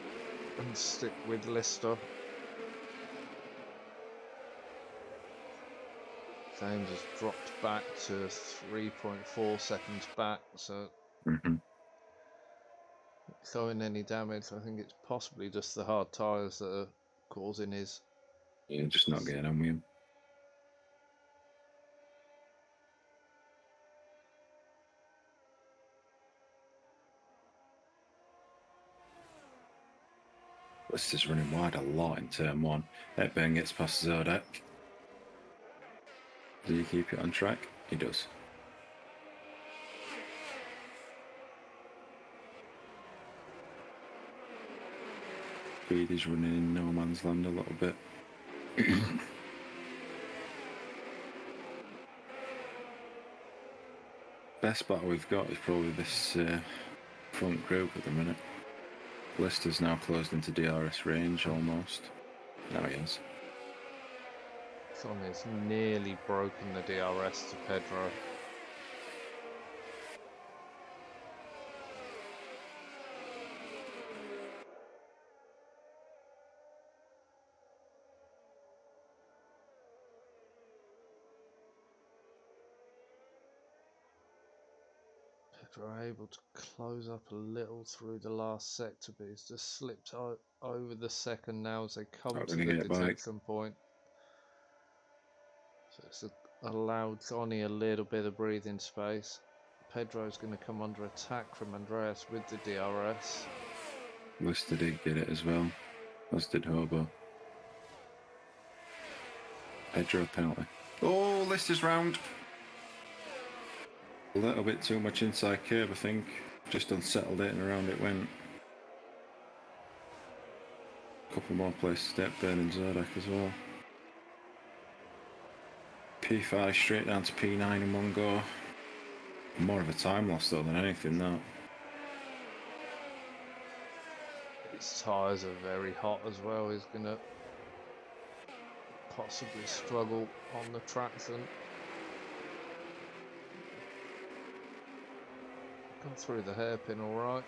and stick with Lister. James has dropped back to 3.4 seconds back, so showing any damage. I think it's possibly just the hard tyres that are causing his. Yeah, just not getting on with him. Leicester's running wide a lot in turn one. Hepburn gets past Zodek. Does he keep it on track? He does. Speedy's running in no man's land a little bit. Best battle we've got is probably this front group at the minute. Leicester's now closed into DRS range almost. Now he is. Johnny's nearly broken the DRS to Pedro. Pedro able to close up a little through the last sector, but he's just slipped over the second now as they come Not to going the to get by. detection point. So it's allowed Johnny a little bit of breathing space. Pedro's going to come under attack from Andreas with the DRS. Leicester did get it as well, as did Hobo. Pedro penalty. Oh, Leicester's round. A little bit too much inside curve, I think. Just unsettled it and around it went. A couple more places, Hepburn and Zodek as well. P5 straight down to P9 in one go. More of a time loss though than anything, that. His tyres are very hot as well. He's going to possibly struggle on the traction. Come through the hairpin all right.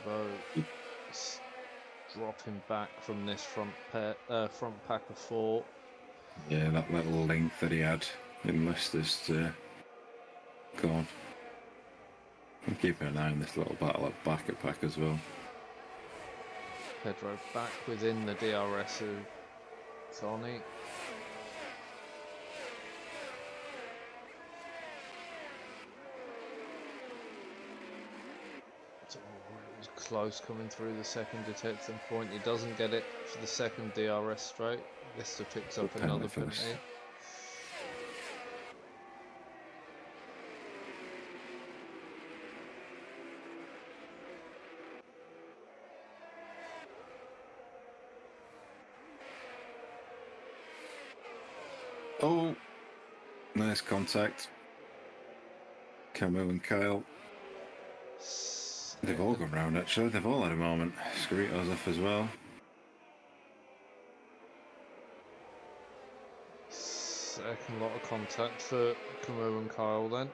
Hobo dropping back from this front pack of 4. Yeah, that little link that he had in Leicester's gone. I'm keeping an eye on this little battle at back at pack as well. Pedro back within the DRS of Tony. It was close coming through the second detection point. He doesn't get it for the second DRS straight. Lister picks up another penalty. Oh, nice contact. Camo and Kyle. They've all gone round actually. They've all had a moment. Scarito's off as well. Second lot of contact for Camo and Kyle then.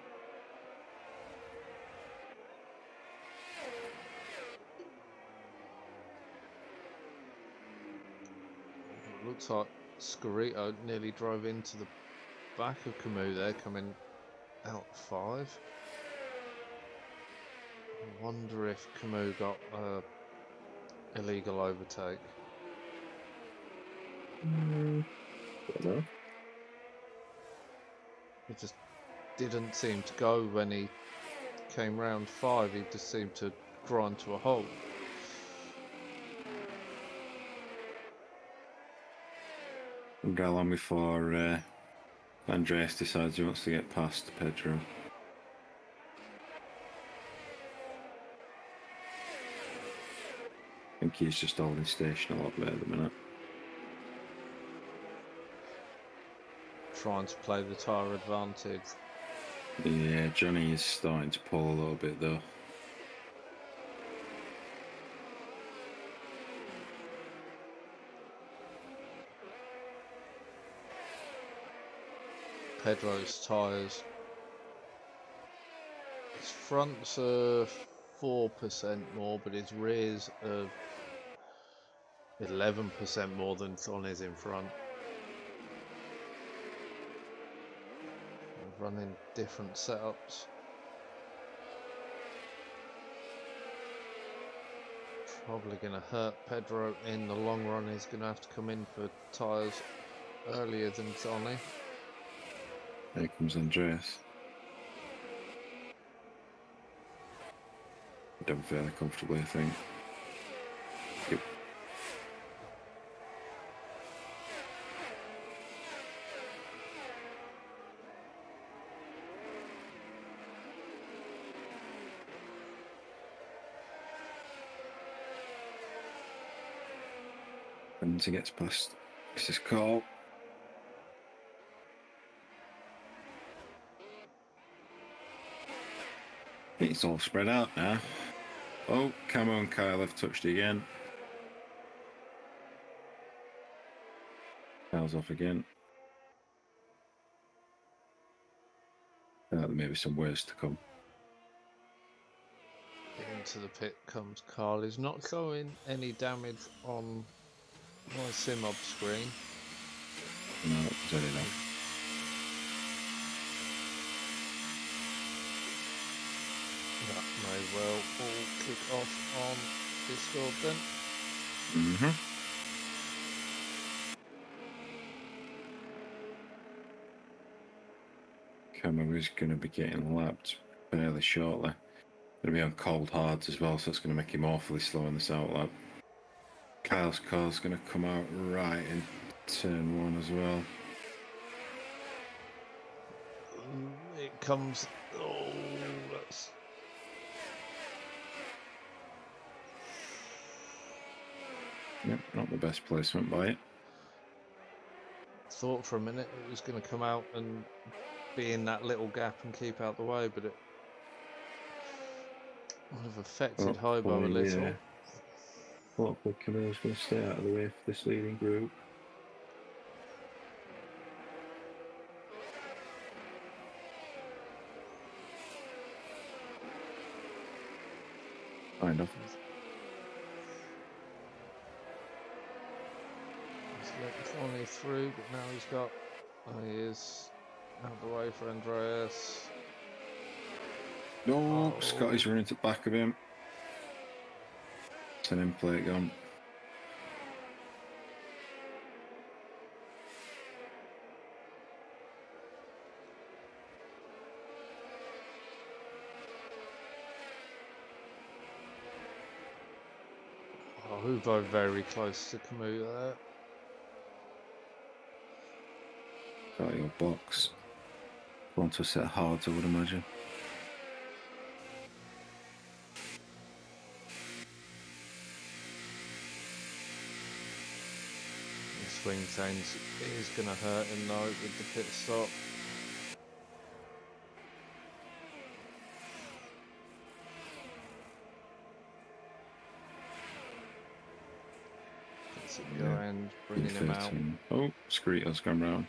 Looks like Scarito nearly drove into the back of Camus there, coming out 5. I wonder if Camus got illegal overtake. Don't know. It just didn't seem to go when he came round 5. He just seemed to grind to a halt. And go on before Andreas decides he wants to get past Pedro. I think he's just holding station a lot better at the minute. Trying to play the tyre advantage. Yeah, Johnny is starting to pull a little bit though. Pedro's tyres. His fronts are 4% more, but his rears are 11% more than Tony's in front. We're running different setups. Probably going to hurt Pedro in the long run. He's going to have to come in for tyres earlier than Tony. Here comes Andreas. Done fairly comfortably, I think. Yep. And he gets past Mrs. Cole. It's all spread out now. Oh, Camo and Kyle have touched again. Kyle's off again. There may be some worse to come. Into the pit comes Carl. He's not showing any damage on my sim up screen. No, it's only enough. That may well all kick off on Discord then. Camo is going to be getting lapped fairly shortly. Going to be on cold hards as well, so it's going to make him awfully slow in this outlap. Kyle's car's going to come out right in turn 1 as well. It comes. Oh, that's. Yep, not the best placement by it. Thought for a minute it was going to come out and be in that little gap and keep out the way, but it would have affected Hobo a little. Yeah. Hopefully Camo's going to stay out of the way for this leading group. Kind of. He's let Johnny through, but now he's got. Oh, he is out the way for Andreas. No, Oh. Scotty's running to the back of him. It's an end plate gone. Oh, Hubo very close to Camus there. Got your box. Want to set hard, I would imagine. The swing change is going to hurt him though with the pit stop. Gets it going, bringing him out. Oh, Screeto's gone round.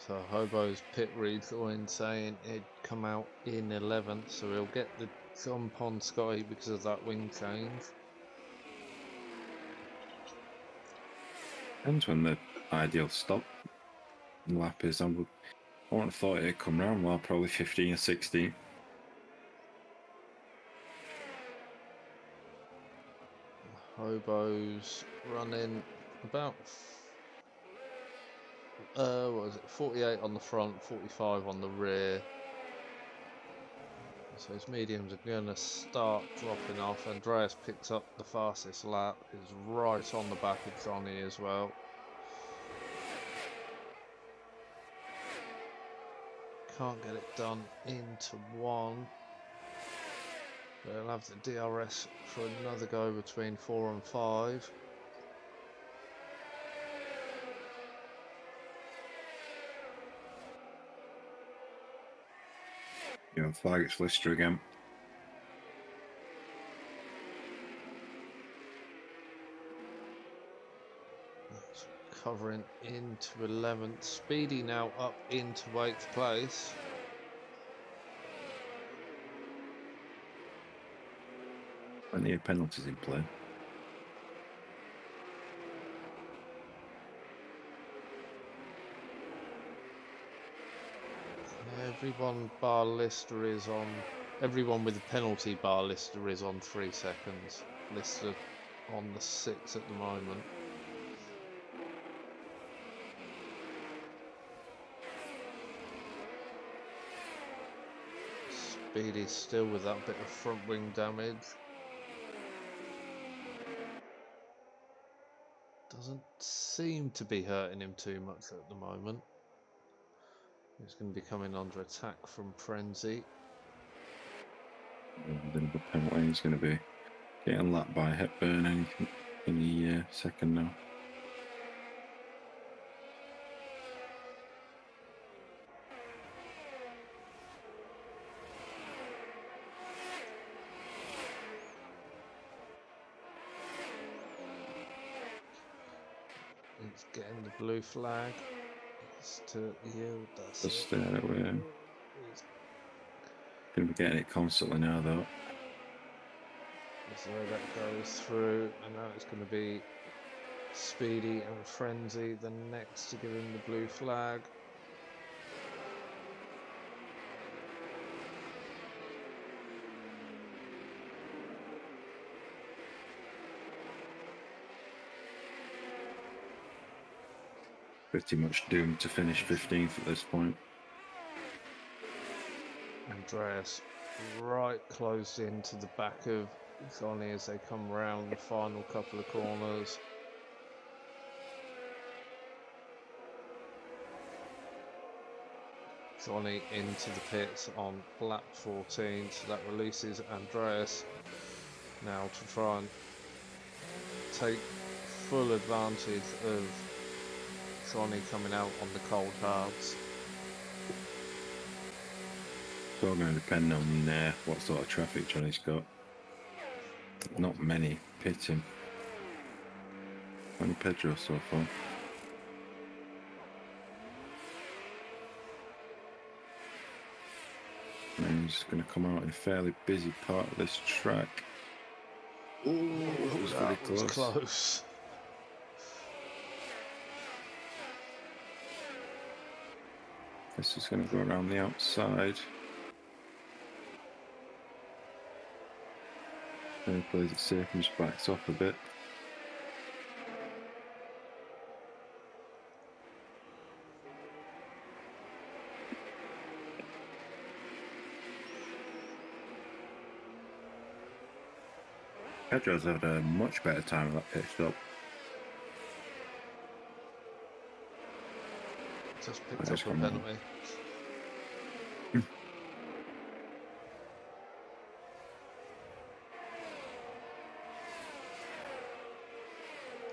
So Hobo's pit read going saying it'd come out in 11th, so he'll get the jump on Scotty because of that wing change. Depends when the ideal stop lap is. I wouldn't have thought it'd come round well, probably 15 or 16. Hobo's running about what was it, 48 on the front, 45 on the rear. So his mediums are going to start dropping off. Andreas picks up the fastest lap, is right on the back of Johnny as well. Can't get it done into one. But he'll have the DRS for another go between 4 and 5. You know, flag it's Lister again. That's covering into 11th. Speedy now up into 8th place. Plenty of penalties in play. Everyone bar Lister is on. Everyone with a penalty bar Lister is on 3 seconds. Lister on the 6 at the moment. Speedy's still with that bit of front wing damage. Doesn't seem to be hurting him too much at the moment. He's going to be coming under attack from Frenzy. A bit of a penalty. He's going to be getting lapped by Hepburn any second now. He's getting the blue flag. It's to yield. That's Just it. we're going to be getting it constantly now, though. So that goes through, and now it's going to be Speedy and Frenzy the next to give him the blue flag. Pretty much doomed to finish 15th at this point. Andreas right close into the back of Johnny as they come round the final couple of corners. Johnny into the pits on lap 14, so that releases Andreas now to try and take full advantage of Johnny coming out on the cold hards. It's all going to depend on what sort of traffic Johnny's got. Not many pitting. Only Pedro so far. He's going to come out in a fairly busy part of this track. Oh, that was very That was close. close. This is going to go around the outside. Then he plays it safe and just backs off a bit. Pedro's had a much better time with that pit stop. Just picked up a penalty.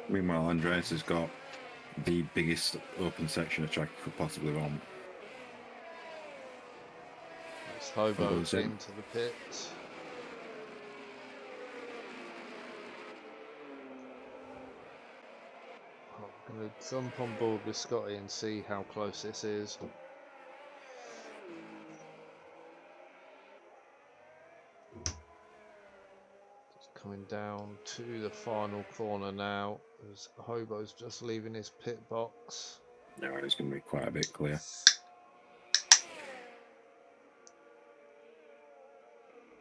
Meanwhile, Andreas has got the biggest open section of track he could possibly want. It's Hobo Hobo's in. into the pits. I'm going to jump on board with Scotty and see how close this is. Just coming down to the final corner now as Hobo's just leaving his pit box. No, it's going to be quite a bit clear.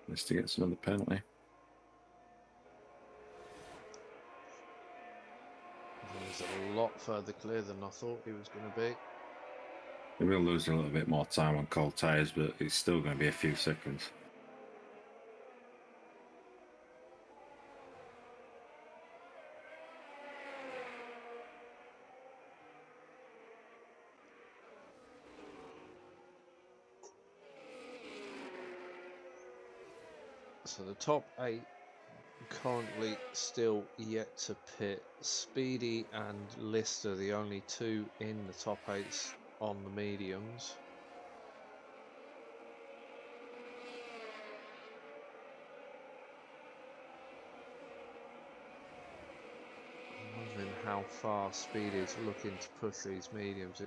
Mister gets another penalty. He's a lot further clear than I thought he was going to be. He will lose a little bit more time on cold tyres, but it's still going to be a few seconds. So the top 8 currently still yet to pit. Speedy and Lister, the only 2 in the top 8s on the mediums. I'm wondering how far Speedy's looking to push these mediums.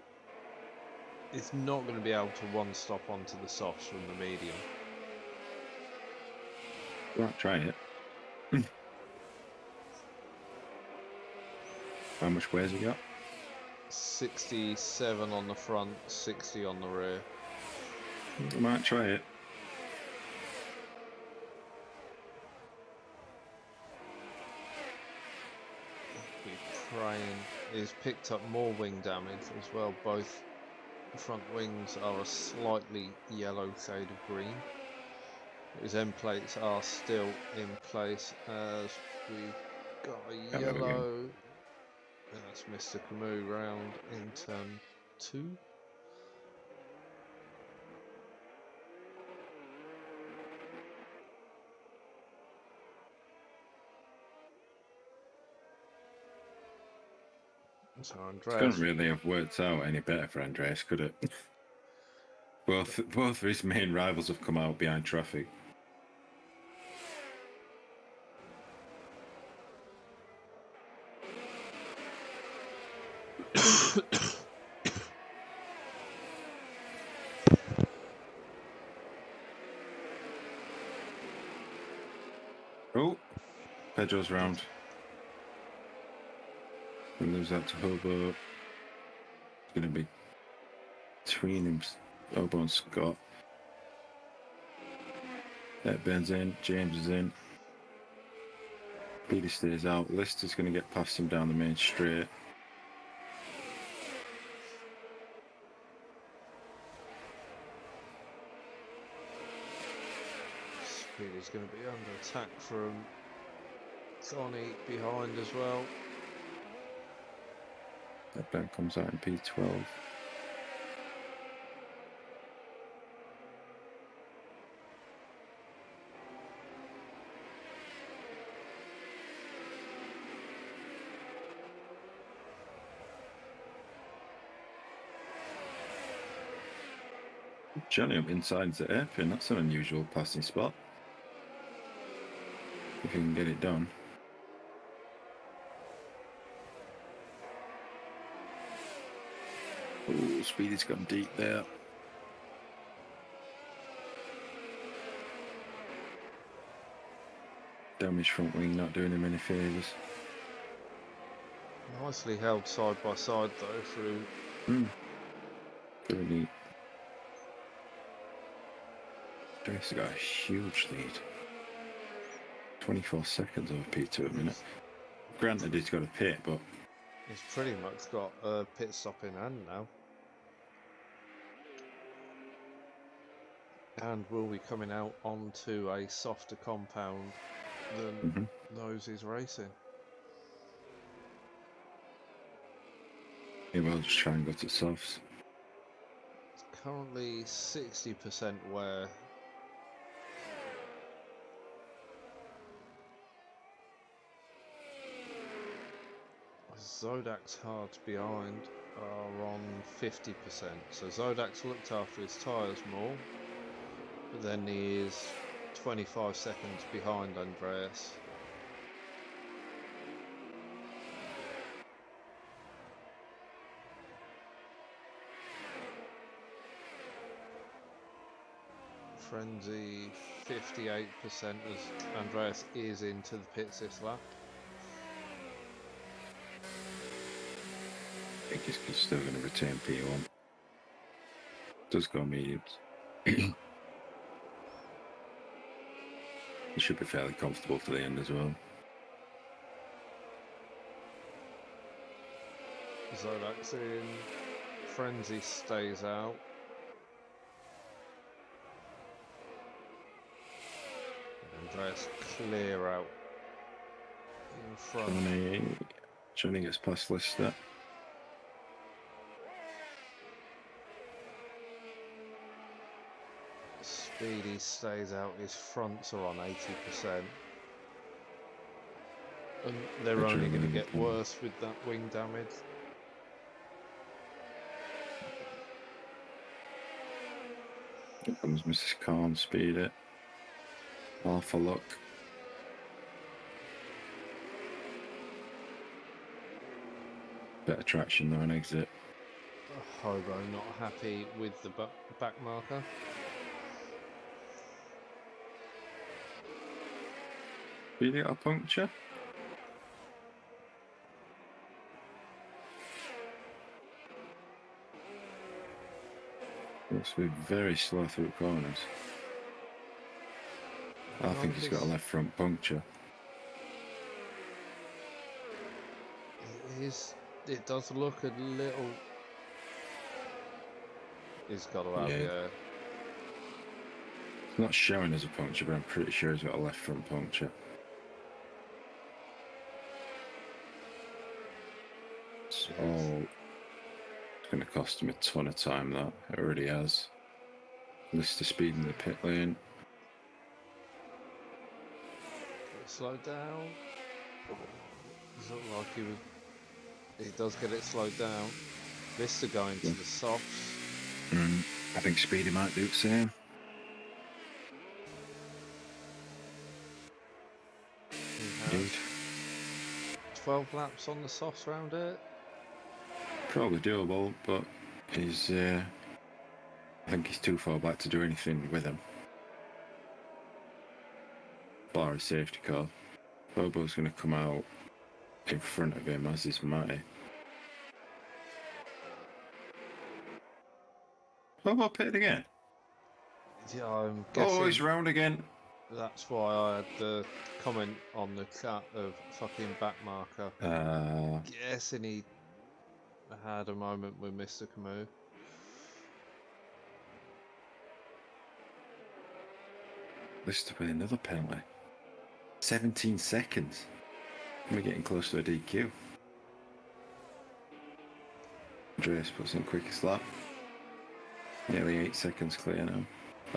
It's not going to be able to one stop onto the softs from the medium. Right, try it. How much wear has he got? 67 on the front, 60 on the rear. I might try it. Be praying. He's picked up more wing damage as well. Both front wings are a slightly yellow shade of green. His end plates are still in place as we've got a yellow. That's Mr. Camus round in turn 2. So Andreas, Couldn't really have worked out any better for Andreas, could it? Both of his main rivals have come out behind traffic. Oh, Pedro's round. We lose that to Hobo. It's going to be between him, Hobo and Scott. Ben's in, James is in. Peter stays out. Lister's going to get past him down the main straight. Speedy's going to be under attack from Johnny behind as well. Ben comes out in P12. Johnny up inside the airpin, that's an unusual passing spot. If you can get it done. Oh, Speedy's gone deep there. Damaged front wing not doing him any favours. Nicely held side by side though through. Very neat. Andreas got a huge lead. 24 seconds over P2 at a minute. Granted, he's got a pit, but He's pretty much got a pit stop in hand now. And will be coming out onto a softer compound than those he's racing. he will just try and go to softs. It's currently 60% wear. Zodak's hards behind are on 50%. So Zodak's looked after his tyres more, but then he is 25 seconds behind Andreas. Frenzy 58% as Andreas is into the pits this lap. I think he's still going to retain P1. Does go mediums. He should be fairly comfortable to the end as well. Zodak's in. Frenzy stays out. Andreas clear out in front. Johnny gets past Lister. Speedy stays out, his fronts are on 80%. And they're only going to get worse with that wing damage. Here comes Mrs. Khan, speed it. Half a look. Better traction though, an exit. Hobo not happy with the back marker. Did you get a puncture? Looks to be very slow through corners. I think he's got a left front puncture. It does look a little. He's got to have, yeah. It's not showing as a puncture, but I'm pretty sure he's got a left front puncture. So it's going to cost him a ton of time, that. It already has. Lister speed in the pit lane. Slow down. Does look like he was. He does get it slowed down. Lister going to the softs. I think Speedy might do the same. Indeed. 12 laps on the softs round it. Probably doable, but he's. I think he's too far back to do anything with him. Bar a safety car. Bobo's going to come out in front of him, as is Matty. Bobo pitted again. Yeah, I'm guessing. Oh, he's round again. That's why I had the comment on the chat of fucking back marker. Guessing he had a moment with Mr. Camus. Lister with another penalty. 17 seconds. We're getting close to a DQ. Andreas puts in quickest lap. Nearly 8 seconds clear now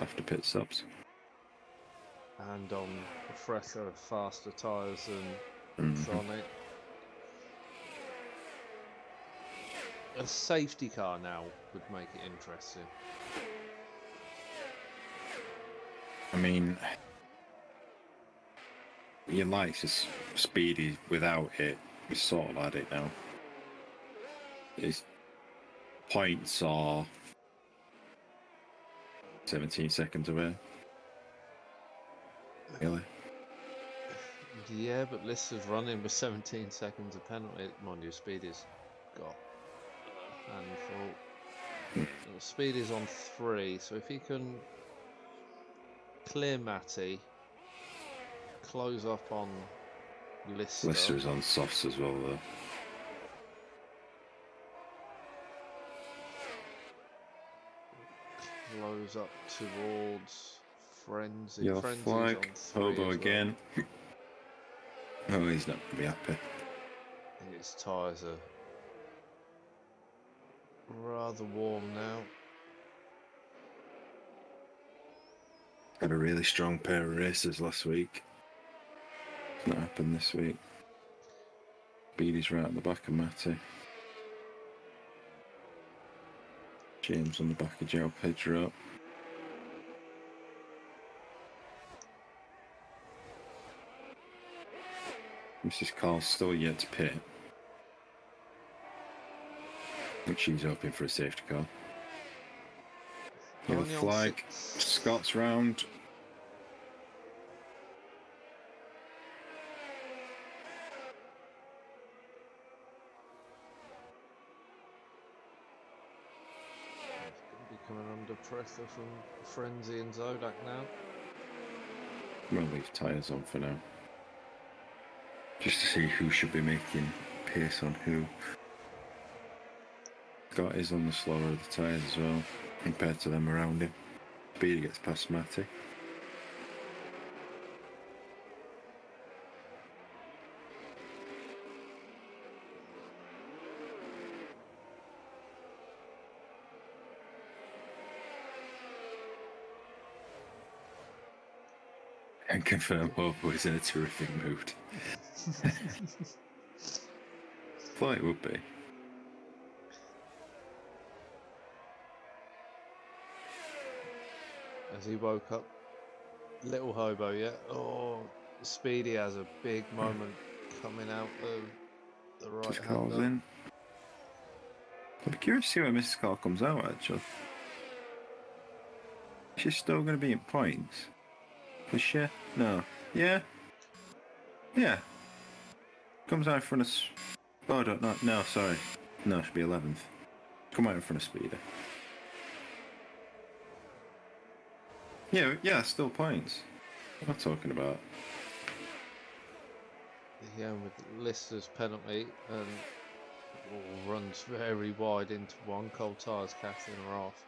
after pit stops. And on fresher, faster tyres than Tronic. A safety car now would make it interesting. I mean, your likes is Speedy without it. We sort of had it now. His points are 17 seconds away. Really? Yeah, but Lister's running with 17 seconds of penalty. Mind you, Speedy's got a handful. Speed is on 3, so if he can clear Matty, close up on Lister. Lister's on softs as well, though. Close up towards Frenzy. Yellow Frenzy's flag. on 3 Hobo as again. Oh, he's not going to be happy. His tyres are rather warm now. Had a really strong pair of races last week. It's not happened this week. Beatty's right at the back of Matty. James on the back of Joe Pedro. Mrs. Carl's still yet to pit. I think she's hoping for a safety car. Yellow Only on flag. 6. Scott's round. Be coming under pressure from Frenzy and Zodak now. We'll leave tyres on for now. Just to see who should be making pace on who. Scott is on the slower of the tyres as well, compared to them around him. Speedy gets past Matty. And confirm Hobo is in a terrific mood. Thought it would be. As he woke up, little Hobo, yeah. Oh, Speedy has a big moment coming out of the right Just calls hander. in. I'd be curious to see where Mrs. Carl comes out, actually. She's still going to be in points. Is she? No. Yeah? Yeah. Comes out in front of... Oh, I don't know. No, sorry. No, she'll be 11th. Come out in front of Speedy. Yeah, still points. What am I talking about? Yeah, with Lister's penalty and runs very wide into one. Cold tyres casting her off.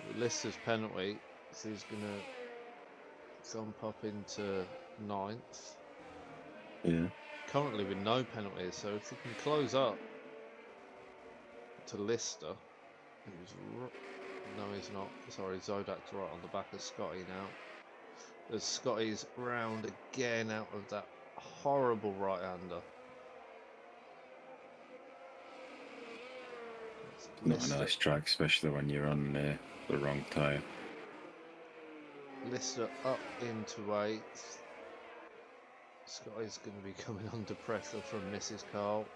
With Lister's penalty, so he's going to jump up into 9th. Yeah. Currently with no penalties, so if he can close up to Lister, no, he's not. Sorry, Zodak's right on the back of Scotty now. As Scotty's round again out of that horrible right-hander. Not a nice track, especially when you're on the wrong tyre. Lister up into 8th. Scotty's going to be coming under pressure from Mrs. Carl.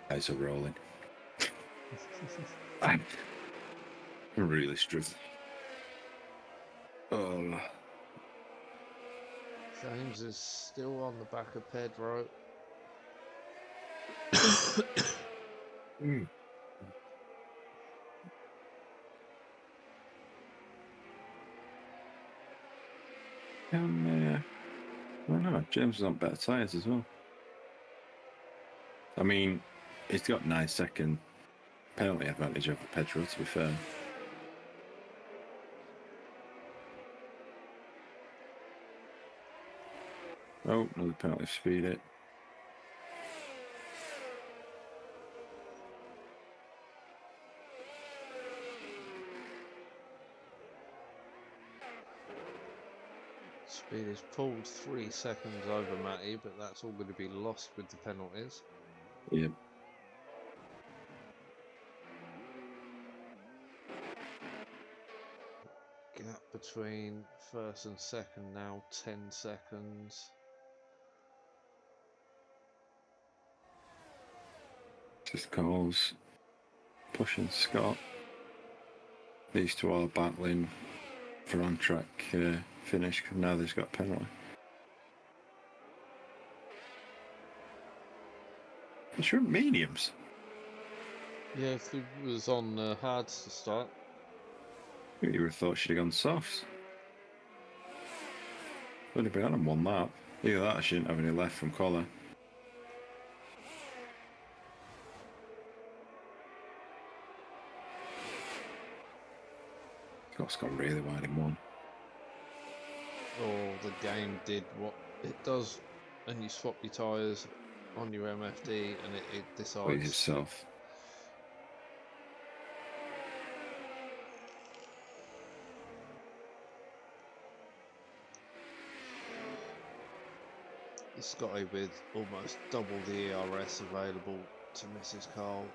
Guys are rolling. I'm really struggling. Oh. James is still on the back of Pedro. I don't know. James is on better tyres as well. I mean, he's got 9-second penalty advantage over Pedro, to be fair. Oh, another penalty for speed it. Speed is pulled 3 seconds over Matty, but that's all going to be lost with the penalties. Yep. Gap between first and second now, 10 seconds. Just calls. pushing Scott. These two are battling for on-track finish, because now they've got a penalty. They shouldn't mediums. Yeah, if it was on hards to start. You would have thought she'd have gone softs. Only been on them one lap. Either that or she didn't have any left from collar. Scott's gone really wide in one. Or the game did what it does, and you swap your tyres on your MFD and it decides. Please itself. Scotty with almost double the ERS available to Mrs. Carl.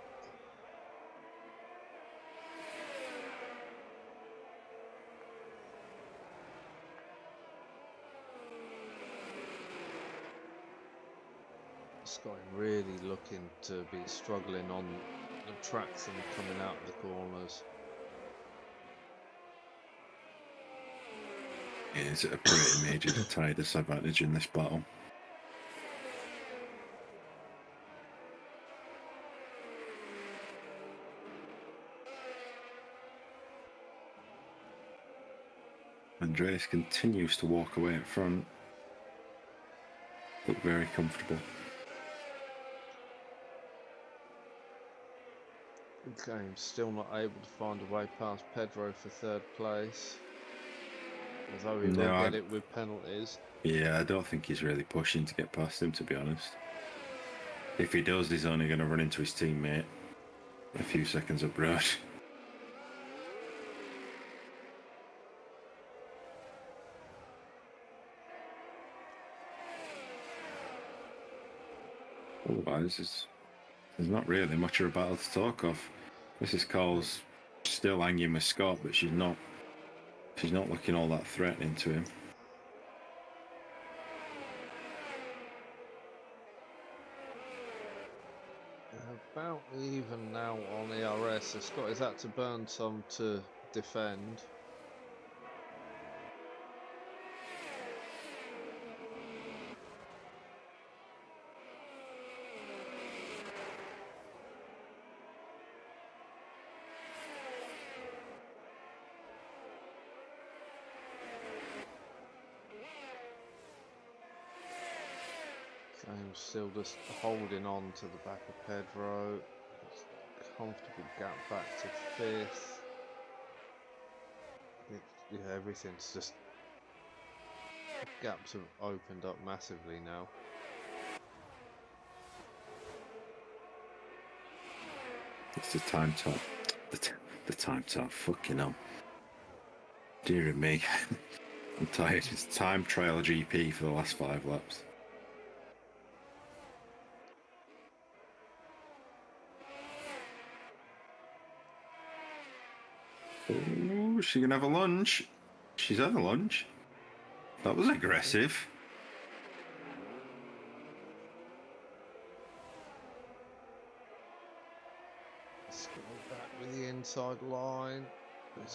Scotty really looking to be struggling on the tracks and coming out of the corners. Yeah, it's a pretty major tyre disadvantage in this battle. Andreas continues to walk away in front. Look very comfortable. Game's still not able to find a way past Pedro for third place. Although he will get it with penalties. Yeah, I don't think he's really pushing to get past him, to be honest. If he does, he's only going to run into his teammate a few seconds up road. Otherwise, there's not really much of a battle to talk of. Mrs. Cole's still hanging with Scott, but she's not looking all that threatening to him. About even now on ERS, so Scott is had to burn some to defend. Game's still just holding on to the back of Pedro. Comfortable gap back to fifth. Yeah, everything's just... gaps have opened up massively now. It's the time top. The time top. Fucking hell. Dear me. I'm tired. It's time trial GP for the last 5 laps. Oh, is she gonna have a lunge? She's had a lunge. That was aggressive. Scott back with the inside line.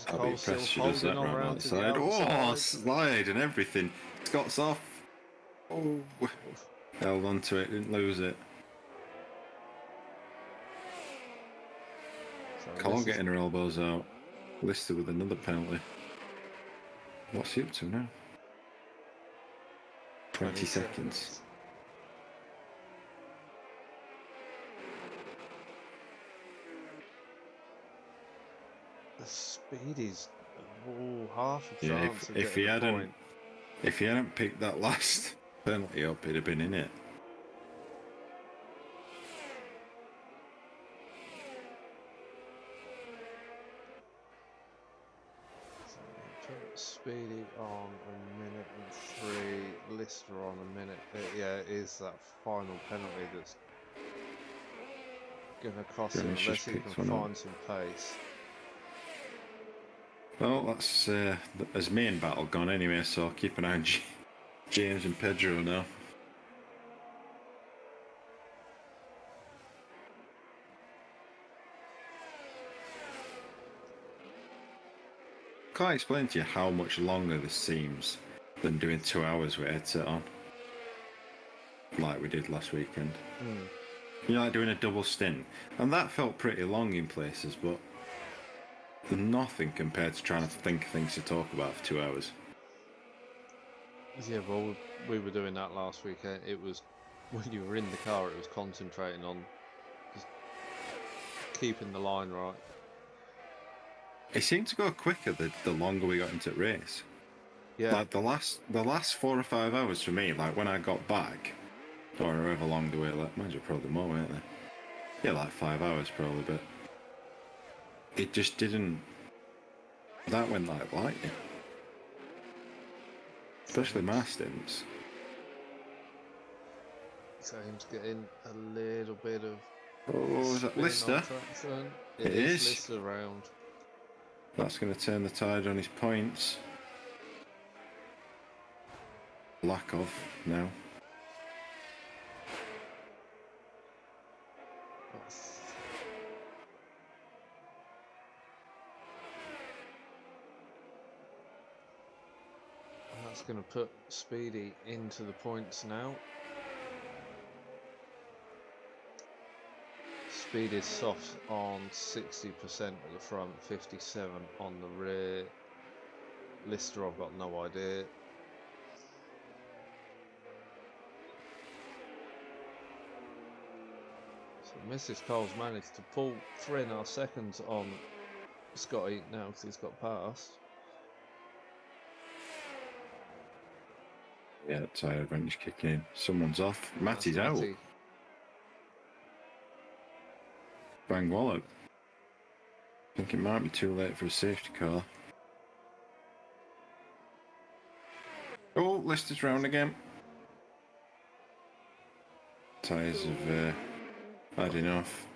I'll be Cole impressed still if she does that holding on right round to the outside. Oh, outside. slide and everything. Scott's off. Oh, held onto it, didn't lose it. So Cole getting her elbows out. Listed with another penalty. What's he up to now? 20 seconds. The speed is half a chance of if getting he a hadn't point. if he hadn't picked that last penalty up, he'd have been in it. Speedy on 1:03, Lister on 1 minute. Yeah, it is that final penalty that's going to cost him unless he can find some pace. Well, that's his main battle gone anyway, so I'll keep an eye on James and Pedro now. can't explain to you how much longer this seems than doing 2 hours with headset on, like we did last weekend. You know, like doing a double stint, and that felt pretty long in places, but nothing compared to trying to think of things to talk about for 2 hours. Yeah, well, we were doing that last weekend. It was when you were in the car, it was concentrating on just keeping the line right. It seemed to go quicker the longer we got into the race. Yeah, Like the last 4 or 5 hours for me, like when I got back, or however long the way, like, mind you, probably more, weren't they? Yeah, like 5 hours probably, but it just didn't. That went like lightning. Especially my stints. Same's getting a little bit of Oh, is that spin Lister? on traction. It is. Lister round. That's going to turn the tide on his points. Lack of now. That's going to put Speedy into the points now. Speed is soft on 60% at the front, 57 on the rear. Lister, I've got no idea. So Mrs. Cole's managed to pull 3.5 seconds on Scotty now because he's got past. Yeah, tire advantage kicking in. Someone's off. Matty's out. Matty. Bang wallop. I think it might be too late for a safety car. Oh, Lister's round again. Tyres have had enough.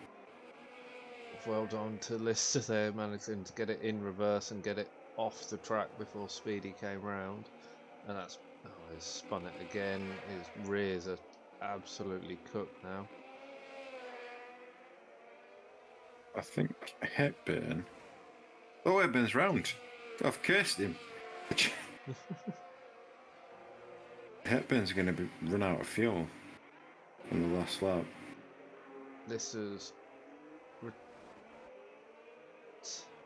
Well done to Lister there, managing to get it in reverse and get it off the track before Speedy came round. And that's, he's spun it again. His rears are absolutely cooked now. I think Hepburn. Oh, Hepburn's round. I've cursed him. Hepburn's going to run out of fuel on the last lap. This is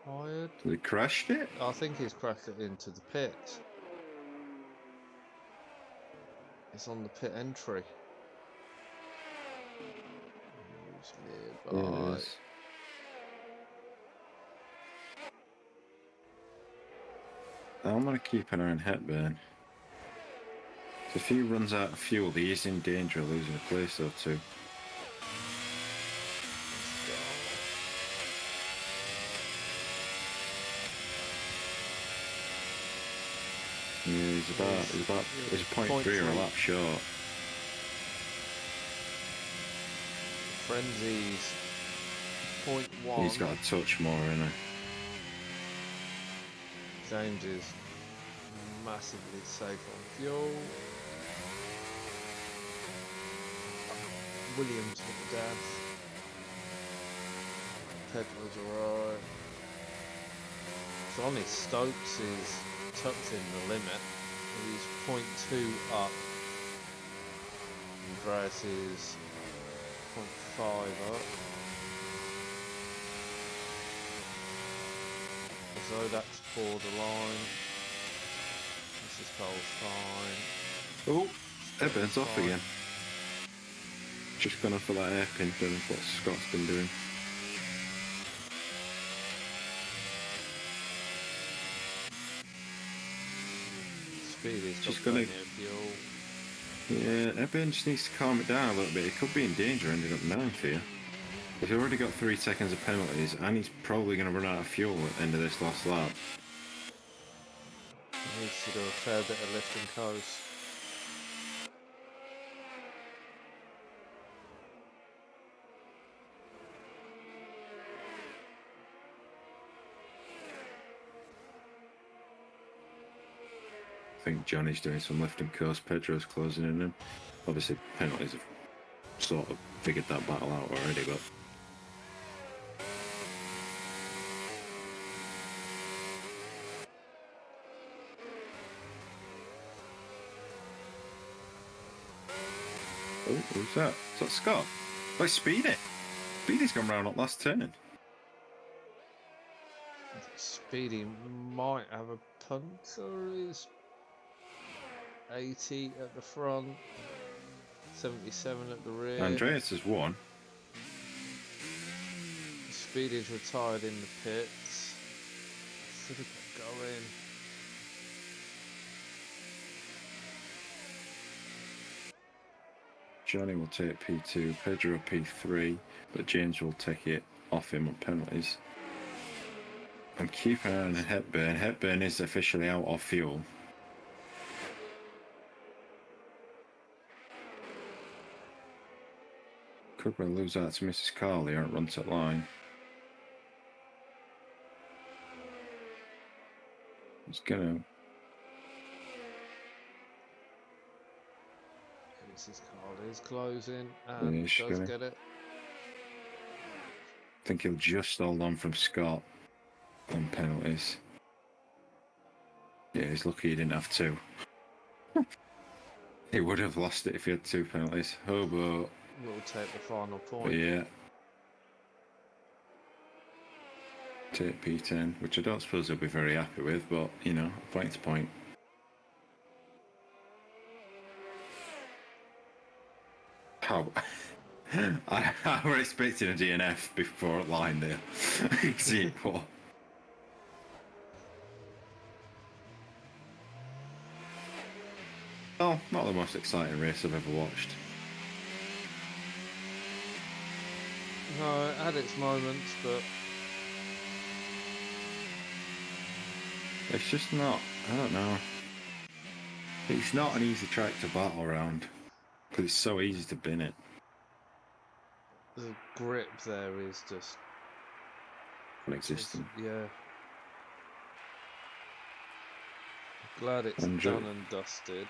retired. He crashed it? I think he's crashed it into the pits. It's on the pit entry. Who's nearby? It is. I'm going to keep an eye on Hepburn. If he runs out of fuel, he is in danger of losing a place or two. Yeah, he's a point three or a lap short. Frenzy's 0.1. He's got a touch more in it. James is massively safe on fuel. Williams with the dad. Pedler's alright. Johnny Stokes is touching the limit. He's 0.2 up. Andreas is 0.5 up. So that's borderline. Mrs. Cole's fine. Oh, Hepburn's off again. Just gone off for that hairpin, doing what Scott's been doing. Speedy's got Just gonna. plenty of fuel. Yeah, Hepburn just needs to calm it down a little bit. He could be in danger ending up ninth here. He's already got 3 seconds of penalties, and he's probably going to run out of fuel at the end of this last lap. He needs to do a fair bit of lift and coast. I think Johnny's doing some lift and coast. Pedro's closing in him. Obviously, penalties have sort of figured that battle out already, but. Oh, who's that? Is that Scott? Oh, it's Speedy. Speedy's gone round that last turn. Speedy might have a punter. Is 80 at the front, 77 at the rear. Andreas has won. Speedy's retired in the pits. Should have got going. Johnny will take P2, Pedro P3, but James will take it off him on penalties. And keep an eye on Hepburn. Hepburn is officially out of fuel. Could well lose out to Mrs. Carley or run to line. It's gonna. Mrs. Carl is closing and Yeah, does get it. I think he'll just hold on from Scott on penalties. Yeah, he's lucky he didn't have two. He would have lost it if he had two penalties. Hobo will take the final point. But yeah. Take P10, which I don't suppose he'll be very happy with, but, you know, point's a point. How? I were expecting a DNF before line there. See it poor. Oh, not the most exciting race I've ever watched. No, it had its moments, but It's just not, I don't know. It's not an easy track to battle around, because it's so easy to bin it. the grip there is just Non-existent. yeah. Glad it's done and dusted.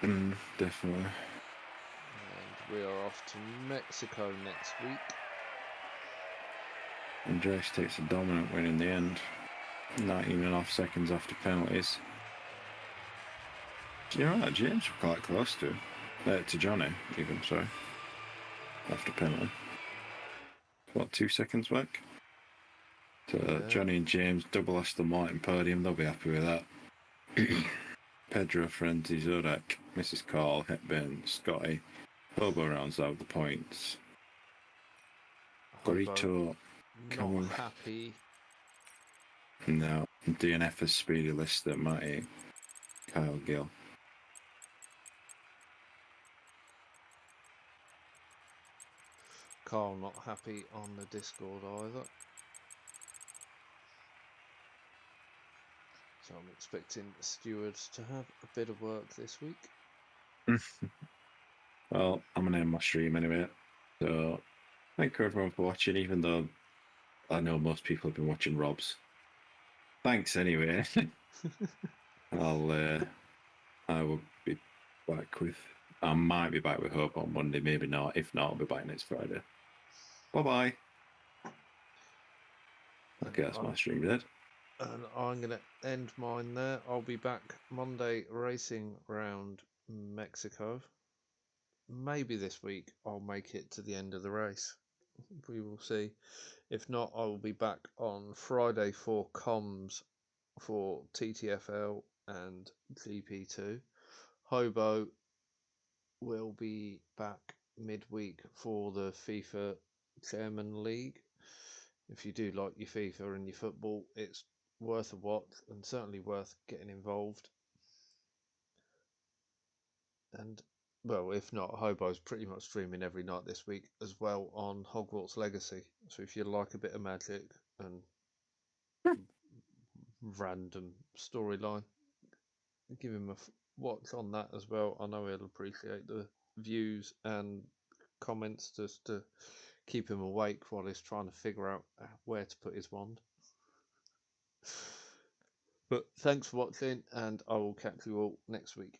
Definitely. And we are off to Mexico next week. Andreas takes a dominant win in the end. 19.5 seconds after penalties. You're right, James were quite close to him. To Johnny, even, sorry. After penalty. What, 2 seconds back? So Yeah. Johnny and James, double Aston Martin podium, they'll be happy with that. Pedro, Frenzy, Zodak, Mrs. Carl, Hepburn, Scotty. Hobo rounds out the points. Gorito. Not happy. No. DNF has Speedy Lister, Matty, Kyle Gill. Carl not happy on the Discord either. So I'm expecting stewards to have a bit of work this week. Well, I'm going to end my stream anyway. So, thank you everyone for watching, even though I know most people have been watching Rob's. Thanks anyway. I will be back with, I might be back with Hope on Monday, maybe not. If not, I'll be back next Friday. Bye-bye. Okay, that's my stream dead. And I'm going to end mine there. I'll be back Monday racing around Mexico. Maybe this week I'll make it to the end of the race. We will see. If not, I will be back on Friday for comms for TTFL and GP2. Hobo will be back midweek for the FIFA Chairman League. If you do like your FIFA and your football, it's worth a watch and certainly worth getting involved. And well, if not, Hobo's pretty much streaming every night this week as well on Hogwarts Legacy. So if you like a bit of magic and random storyline, give him a watch on that as well. I know he'll appreciate the views and comments just to keep him awake while he's trying to figure out where to put his wand. But thanks for watching, and I will catch you all next week.